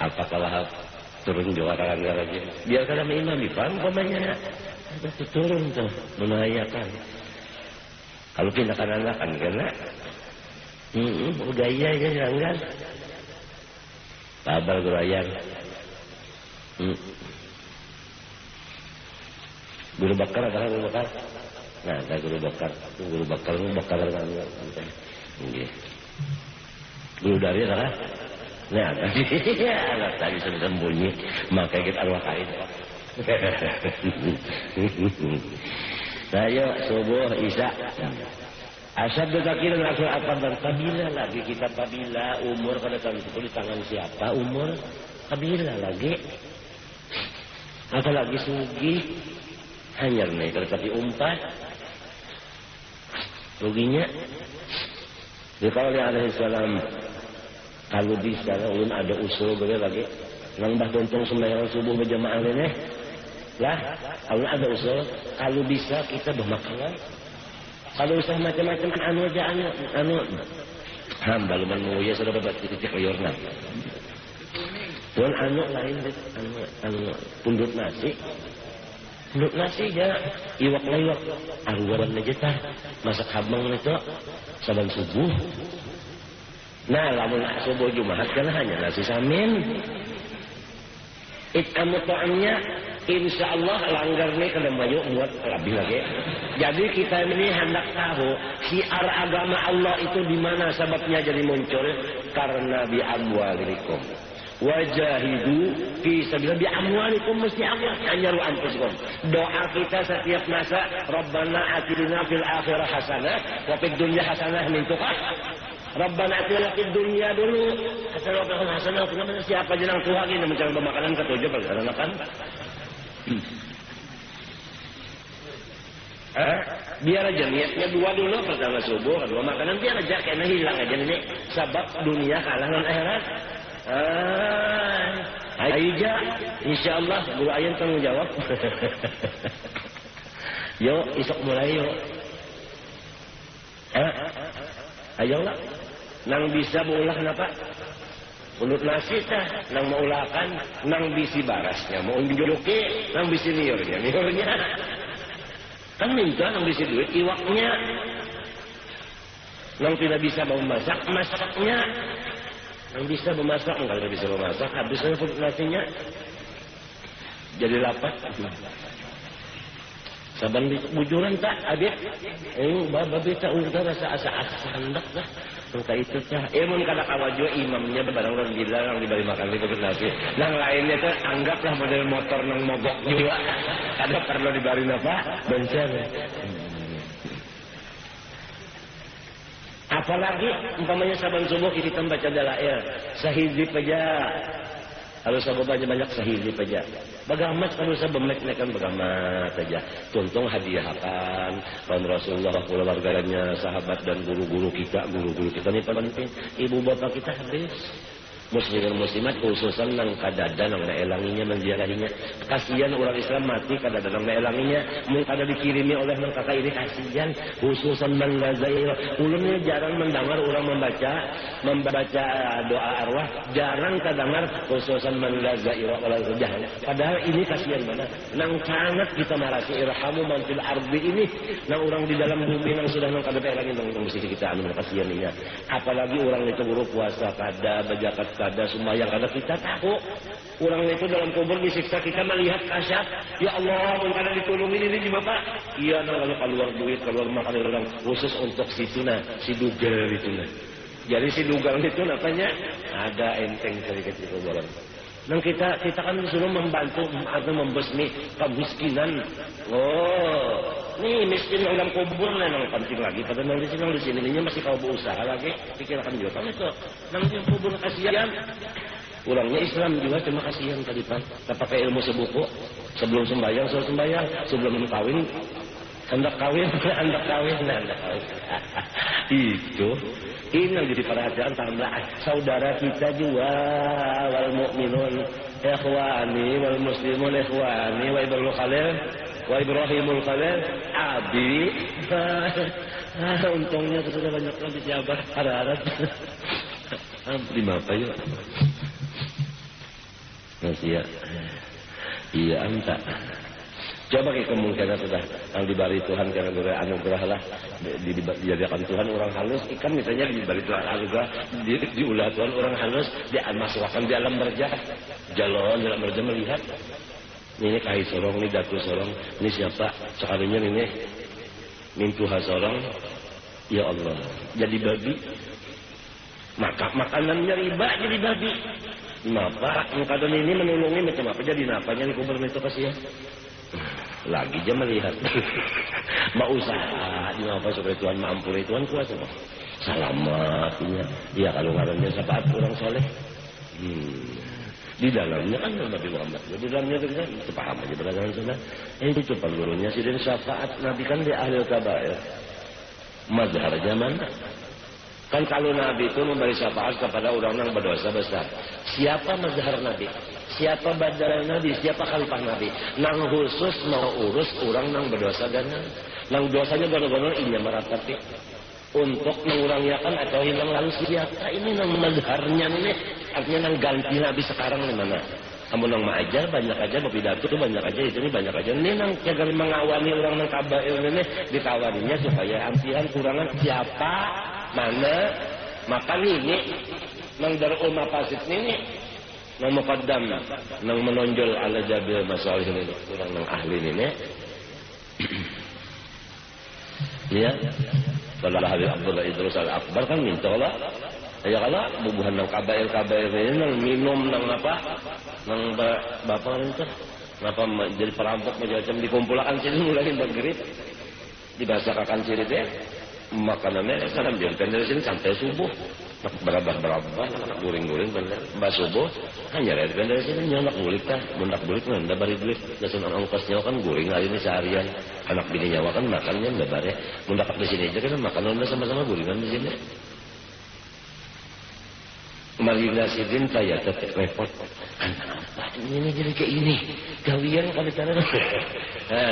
Speaker 2: Apakah turun juga kadang-kadang lagi? Biar kada imam Ipan umpamanya itu turun tuh menayakan. Kalau pindah kanan kan kena. Gaya aja jangan. Babal gerayan. Guru bakar ada guru bakar. Nah, ada guru bakar. Guru bakar kan. Nggih. Guru dari ada. Nah, anak tadi sembunyi, maka kita arwah kain. Ayo subuh isya. Asyad zakir langsung apa dan kabila lagi kita kabila umur pada tahun itu di tangan siapa umur kabila lagi. Apalagi sugi hanya nih tapi umpat ruginya. Kalau alaihi salam kalau bisa ulun ada usul boleh lagi nambah tuntung sembahyang subuh berjamaah ini lah kalau ada usul kalau bisa kita bermakanan kalau usah macam-macam anu aja anu hamba luman muya sudah bebat titik liurna tuan anu lain anu pundut nasi ya iwak aruan aja tah masak habang itu saban subuh. Nah, lamun subuh Jumat kan hanya nasi samin. It'amu ta'amnya insyaallah langgar nih kada mayu buat lebih lagi. Jadi kita ini hendak tahu syiar agama Allah itu di mana sebabnya jadi muncul karena bi amwalikum. Wajahidu fi sabilillah bi amwalikum mesti Allah anyaru anfusikum. Doa kita setiap masa Rabbana atina fil akhirah hasanah wa fid dunya hasanah min tuqah. Rabbana atina fid dunya dulu hasanah kenapa siapa jenang Tuhan ini mencari makanan ketujuh karena kan biar aja niatnya dua dulu pertama subuh kedua makanan biar aja karena hilang aja ini sebab dunia kalah dengan akhirat. Aija insyaallah guru ayam tanggung jawab. Yo isok mulai yo. Ayolah nang bisa meulah napa ulut nasi tah nang meulahkan nang bisi barasnya mau njuruki nang bisi niurnya kan minta nang bisi duit iwaknya nang tidak bisa memasak masaknya nang bisa memasak kalau tidak bisa memasak habisnya ulut nasinya jadi lapar. Saban bujuran tak abis babi tak urut rasa asa hendak lah maka itu tah mun kada kawajo imamnya barang orang gila yang diberi makan itu nasi yang lainnya tuh anggaplah model motor nang mogok juga kada perlu diberi apa bensin. Apalagi umpamanya saban subuh kita baca dalail sahizib aja harus baca banyak sahizib aja bagamat kalau saya bemek-mekan bagamat aja tuntung hadiahkan kaum Rasulullah keluarganya sahabat dan guru-guru kita ini penting ibu bapak kita habis muslimin muslimat khususan nang kadada nang naelanginya menziarahinya kasihan orang Islam mati kadada nang naelanginya mung kada dikirimi oleh nang kakak ini kasihan khususan man lazair ulunnya jarang mendengar orang membaca doa arwah jarang kadengar khususan man lazair wala rujah padahal ini kasihan mana nang sangat kita marasi irhamu man fil ardi ini nang orang di dalam bumi nang sudah nang kada naelangi nang mesti kita anu kasihan ini apalagi orang itu guru puasa kada bajakat kada sembahyang kada kita tahu orang itu dalam kubur disiksa kita melihat kasyaf ya Allah kada ditolongin ini Bapak iya nang kalau keluar duit keluar makan orang khusus untuk situna si dugal itu jadi si dugal itu namanya ada enteng sedikit itu bolong nang kita kan disuruh membantu atau membasmi kemiskinan nih miskin dalam kubur lah nang penting lagi pada nang di sini ini masih kau berusaha lagi pikirkan juga kan itu nang di kubur kasihan orangnya Islam juga cuma kasihan tadi Pak tak pakai ilmu sebuku sebelum sembahyang sebelum kawin hendak kawin itu ini yang jadi perhatian tambah saudara kita juga wal mu'minun ikhwani wal muslimun ikhwani wa ibrahimul khalil wa ibrahimul khalil abi untungnya sudah banyak lagi sahabat harap terima apa yuk masih ya iya anta coba kita kemungkinan sudah yang diberi Tuhan karena anugerah lah dijadikan Tuhan orang halus ikan misalnya diberi Tuhan anugerah diulah Tuhan orang halus dimasukkan di alam berjah jalan dalam berjah melihat ini kai sorong ini datu sorong ini siapa sekalinya ini mintuha sorong ya Allah jadi babi Maka makanannya riba jadi babi. Kenapa? Kadang ini menolongi macam apa jadi napanya di kubur itu kasihan. Lagi aja melihat. Mau usaha di apa supaya Tuhan mengampuni Tuhan kuasa. Selamatnya. Ya kalau ngarannya syafaat orang soleh. Di dalamnya kan Nabi Muhammad. Di dalamnya kan itu paham aja belakangan sana. Itu perlunya sih dan syafaat Nabi kan di ahli kabair. Mazharnya mana? Kan kalau Nabi itu memberi syafaat kepada orang yang berdosa besar. Siapa mazhar Nabi? Siapa badal Nabi? Siapa khalifah Nabi? Nang khusus mau urus orang yang berdosa dan nang dosanya gono-gono ini meratapi. Untuk mengurangiakan atau hilang lalu siapa ini nang mazharnya ini? Artinya nang ganti Nabi sekarang di mana? Kamu nang ma'ajar banyak aja berpidato itu banyak aja itu banyak aja. Ini nang jaga mengawani orang nang kabair ini dikawaninya supaya ampihan kurangan siapa? Mana maka ini nang darul mafasid ini nang muqaddam nang menonjol ala jabil masalih ini orang nang ahli ini ya kalau Habib Abdullah Idrus Al-Akbar kan minta Allah ya kalau bubuhan nang kabair ini nang minum nang apa nang bapak itu ngapa jadi perampok macam dikumpulkan sini mulai maghrib dibasakan sini deh makanannya salam biarkan dari sini sampai subuh berabah guring-guring mbak subuh hanya dari sini nyamak gulik kan mundak gulik nggak bari duit dasar ongkosnya kan guring hari ini seharian anak bini nyawa kan makannya nggak bari mundak di sini aja kan makanan sama-sama guringan di sini Marinasirin saya tetap repot kenapa ini jadi kayak ini gawian kali cara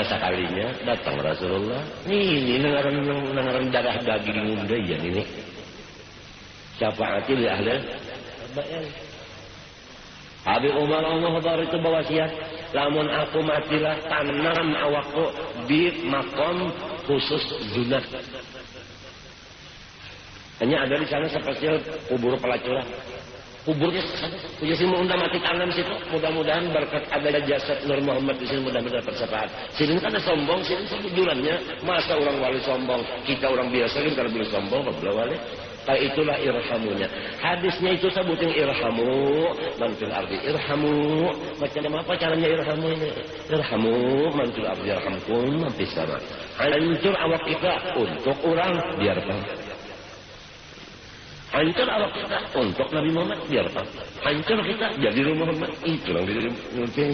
Speaker 2: sekalinya datang Rasulullah ini nengaran darah daging muda ya ini syafaatil ahli Habib Umar Allah itu berwasiat lamun aku matilah tanam awakku di makom khusus zunat hanya ada di sana spesial kubur pelacuran kuburnya punya si muda mati tanam situ mudah-mudahan berkat ada jasad Nur Muhammad di sini mudah-mudahan dapat syafaat sini kan ada sombong sini sebujurannya masa orang wali sombong kita orang biasa kan kalau boleh sombong kalau wali kayak itulah irhamunya hadisnya itu sebutin irhamu man fil ardi irhamu macam apa caranya irhamu ini irhamu man fil ardi irhamkum man fis sama hancur awak kita untuk orang biarkan hancur awak kita untuk Nabi Muhammad biar apa? Hancur kita jadi Muhammad itu yang mungkin.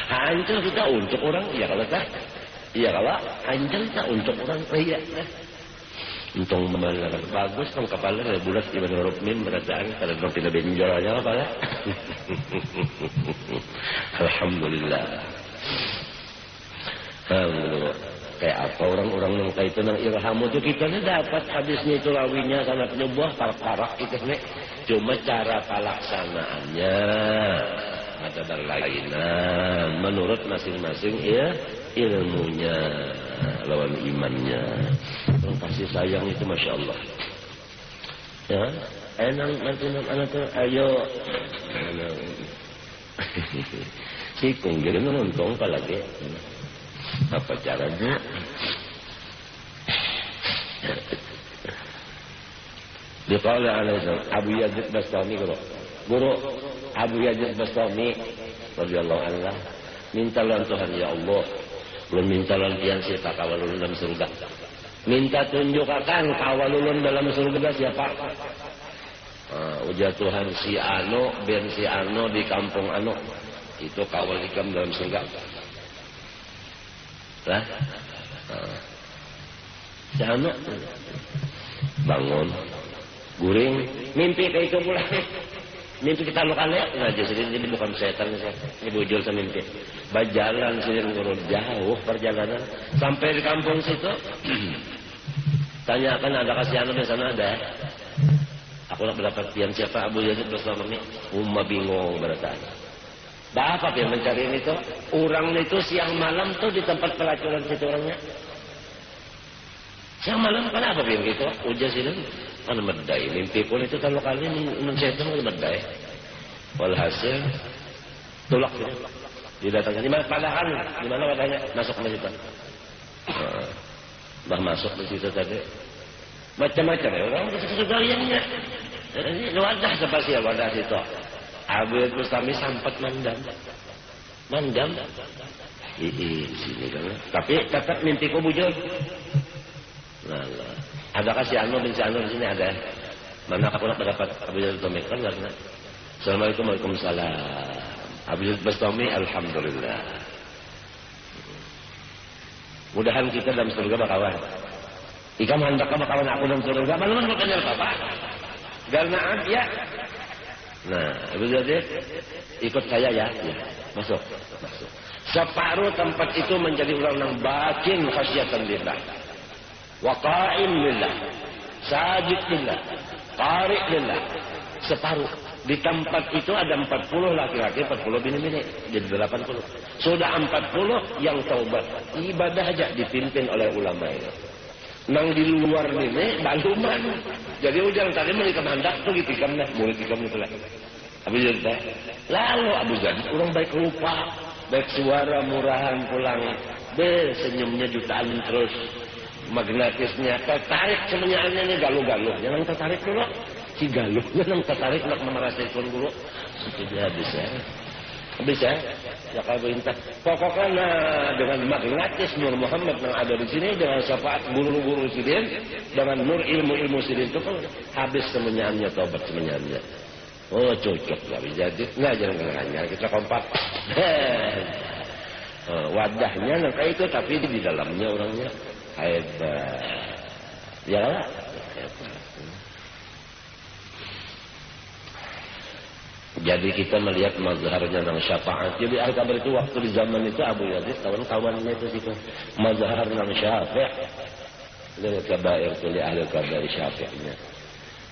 Speaker 2: Hancur kita untuk orang ya kalau tak, ya kalau hancur kita untuk orang iya. Untung memandang bagus kan kepala ada bulat di mana huruf mim berataan kalau belum tidak benjol aja apa ya? Alhamdulillah. Alhamdulillah. Kayak apa orang-orang yang kayak itu nang irhamu itu kita nih dapat hadisnya itu rawinya sangatnya buah parak-parak itu nih cuma cara pelaksanaannya ada dan lainnya menurut masing-masing ya ilmunya lawan imannya orang kasih sayang itu masya Allah ya enang nanti anak tuh ayo si kunggir nonton lagi apa caranya diqala alaihi Abu Yazid Bastami guru Abu Yazid Bastami radhiyallahu anhu minta lan Tuhan ya Allah belum minta lan pian siapa kawalulun dalam surga minta tunjukkan kawalulun dalam surga siapa ujar Tuhan si Ano ben si Ano di kampung Ano itu kawal ikam dalam surga lah, si anak bangun, guring, mimpi kayak itu pula, mimpi kita lokalnya, ngaji sendiri ini bukan setan ini bujul sama mimpi, berjalan sendiri ngurut jauh perjalanan, sampai di kampung situ, tanyakan ada kasih anak di sana ada, aku nak berdapat pian siapa Abu Yazid bersama ini, bingung berarti. Apa yang mencari itu? Orang itu siang malam tuh di tempat pelacuran situ orangnya. Siang malam kenapa biar gitu? Ujar sini, mana merdai. Mimpi pun itu kalau kali mensetan itu merdai. Walhasil tulak sini. Didatangkan di mana padahan? Di mana padahnya? Masuk ke situ. Bah masuk di situ tadi. Macam-macam ya orang itu segaliannya. Ini wadah spasial wadah situ. Abdul Bustami sampat mandam. Di sini kan. Tapi tetap mimpiku bujur. Nah, adakah si Anu bin si Anu di sini ada? Mana aku nak dapat Abdul Bustami kan enggak? Assalamualaikum Waalaikumsalam. Abdul Bustami alhamdulillah. Mudahan kita dalam surga bakawan. Ika hendak bakawan aku dalam surga. Mana bukannya apa? Karena ya. Nah, Abu Yazid ikut saya ya. Masuk. Separuh tempat itu menjadi orang yang bakin khasyatan lillah. Wa qa'im lillah. Sajid lillah. Qari' lillah. Separuh. Di tempat itu ada 40 laki-laki, 40 bini-bini. Jadi 80. Sudah 40 yang taubat. Ibadah aja dipimpin oleh ulama itu. Nang di luar ini baluman. Jadi ujang tadi menikah mandak tuh gitu kan dah. Murid ikam itu lah. Abu Yazid. Lalu Abu Yazid orang baik rupa, baik suara, murahan pulang. Senyumnya jutaan terus. Magnetisnya tertarik semuanya ini galuh-galuh. Jangan tertarik dulu. Si galuhnya nang tertarik nak merasaikan dulu. Sudah habis ya. Habis ya. Ya kalau intah. Pokoknya dengan magnetis Nur Muhammad yang ada di sini, dengan syafaat guru-guru sidin, dengan nur ilmu-ilmu sidin itu kan habis semuanya taubat semuanya. Oh cocok lah jadi. Nah jangan kenanya kita kompak. Wadahnya nang kayak itu tapi di dalamnya orangnya hebat. Ya lah. Jadi kita melihat mazharnya nang syafaat. Jadi al-kabar itu waktu di zaman itu Abu Yazid kawan-kawannya itu situ. Mazhar nang syafi'. Lil kabair itu li ahli kabair syafi'nya.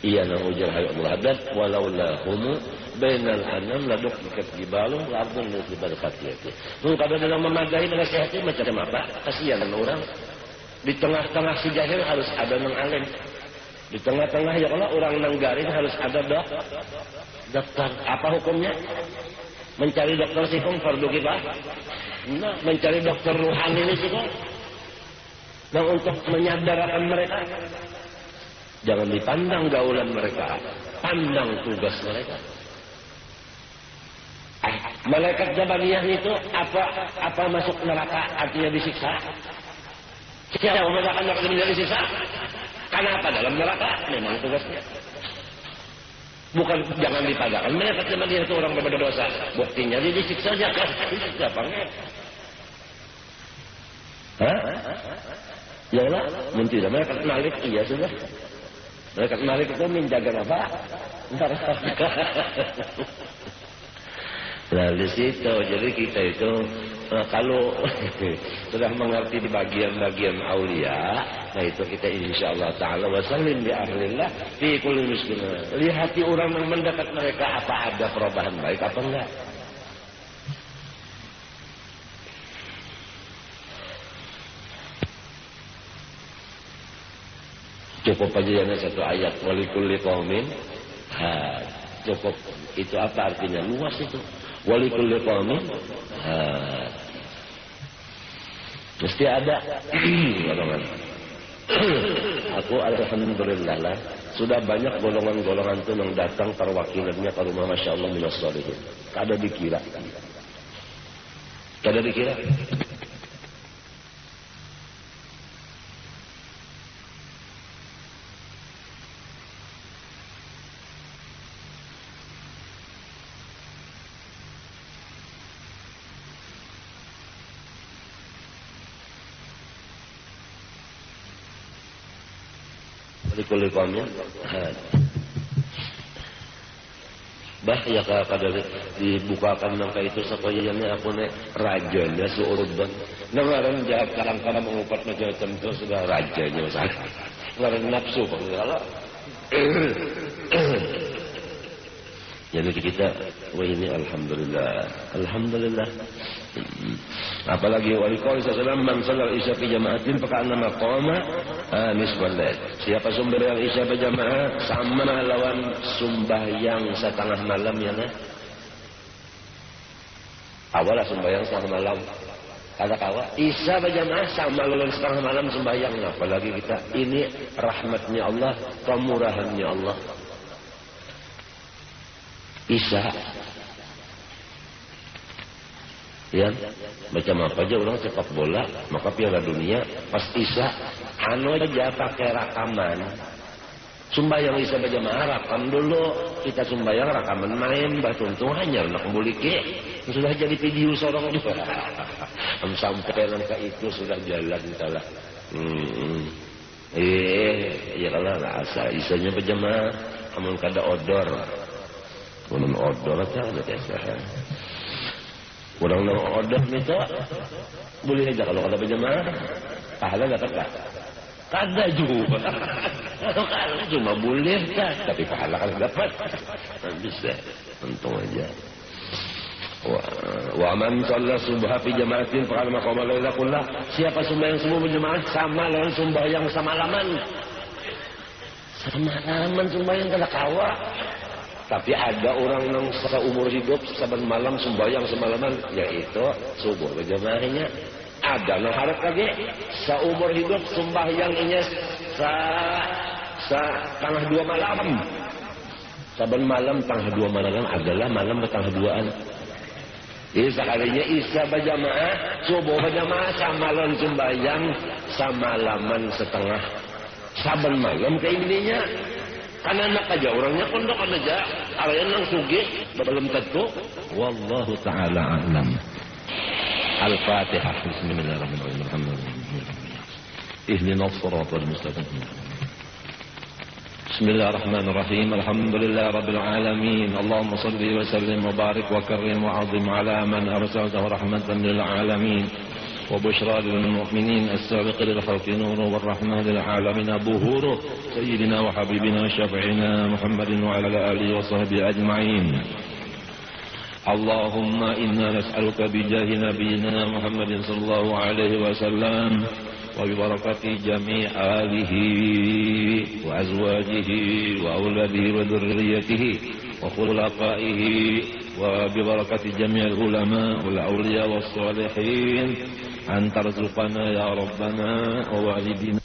Speaker 2: Iya nang ujar hayu Allah dan walaula hum bainal anam laduk dikat jibalun wa abdun lisibal khatiyati. Kalau dalam memadai nasihati macam apa? Kasihan orang. Di tengah-tengah si jahil harus ada nang alim. Di tengah-tengah ya kalau orang nang garing harus ada dokter. Apa hukumnya? Mencari dokter sikum fardu kifayah. Nah, mencari dokter ruhani ini sikum. Nah, untuk menyadarkan mereka. Jangan dipandang gaulan mereka, pandang tugas mereka. Malaikat Jabariyah itu apa masuk neraka artinya disiksa? Siapa mengatakan neraka menjadi disiksa? Kenapa dalam neraka? Memang tugasnya. Bukan jangan dipandangkan. Malaikat Jabariyah itu orang berdosa. Buktinya dia disiksa aja kan? Disiksa apa enggak? Hah? Ya Allah, menteri malaikat Malik iya sudah. Malaikat Malik itu menjaga apa? Neraka. Nah di situ, jadi kita itu kalau sudah mengerti di bagian-bagian aulia, nah itu kita insyaallah taala wasallim bi ahlillah fi kulli miskin. Lihati orang yang mendekat mereka apa ada perubahan baik apa enggak. Cukup aja yang satu ayat walikulli qaumin had. Cukup itu apa artinya? Luas itu. Walikulli qaumin had. Mesti ada golongan. Aku alhamdulillah lah sudah banyak golongan-golongan itu yang datang perwakilannya ke rumah Masya Allah minas sholihin. Kada dikira. Kada dikira. Kulit kaumnya bah ya kada dibukakan nangka itu sakoyanya aku nek rajanya suurban nangaran jahat kadang-kadang mengupat macam itu sudah rajanya salah ngaran nafsu kalau jadi kita wah ini alhamdulillah apalagi wali qaul sallallahu man salal isya fi jama'atin faka annama qama nisfal lail. Siapa sembahyang isya berjamaah sama lawan sembahyang setengah malam ya nah. Awalah sembahyang setengah malam. Ada kawa isya berjamaah sama lawan setengah malam sembahyang. Apalagi kita ini rahmatnya Allah, kemurahannya Allah. Isya. Ya, macam apa aja orang sepak bola, maka Piala Dunia pas Isya, anu aja pakai rakaman. Sumbayang Isya berjamaah rakam dulu, kita sumbayang rakaman main, batuntung hanya nak memuliki, sudah jadi video sorong juga. Sampai langkah itu sudah jalan salah. Ya kalau rasa Isyanya berjamaah, amun kada odor, amun odor aja ada biasa. Kurang nang odor itu boleh aja kalau kada berjamaah, pahala dapat tak? Kada juga. Kalau cuma boleh kan, tapi pahala kada dapat. Bisa, untung aja. Wa man shalla subha fi jama'atin faqad maqama laila kullah. Siapa sembahyang subuh berjamaah sama dengan sembahyang semalaman. Semalaman sembahyang kada kawa. Tapi ada orang yang seumur hidup saban malam sembahyang semalaman, yaitu subuh berjamaahnya. Ada yang harap lagi seumur hidup sembahyangnya tengah 2 malam. Saban malam tengah 2 malam adalah malam tengah 2-an. Jadi sekalinya Isya berjamaah, subuh berjamaah, samalan sembahyang semalaman setengah. Saban malam kayak ininya. Karena anak aja orangnya pondok aja, arayan nang sugih belum tentu. Wallahu taala a'lam. Al-Fatihah. Bismillahirrahmanirrahim. Alhamdulillah. Ihdinas siratal mustaqim. Bismillahirrahmanirrahim. Alhamdulillah rabbil alamin. Allahumma shalli wa sallim wa barik wa karrim wa 'azim ala man arsaltahu rahmatan lil alamin. وبشرى للمؤمنين السابق للخلق نوره والرحمة للعالمين ظهوره سيدنا وحبيبنا وشفيعنا محمد وعلى آله وصحبه أجمعين. اللهم إنا نسألك بجاه نبينا محمد صلى الله عليه وسلم وببركة جميع آله وأزواجه وأولاده وذريته وخلفائه وببركة جميع العلماء والأولياء والصالحين أن ترزقنا يا ربنا ووالدنا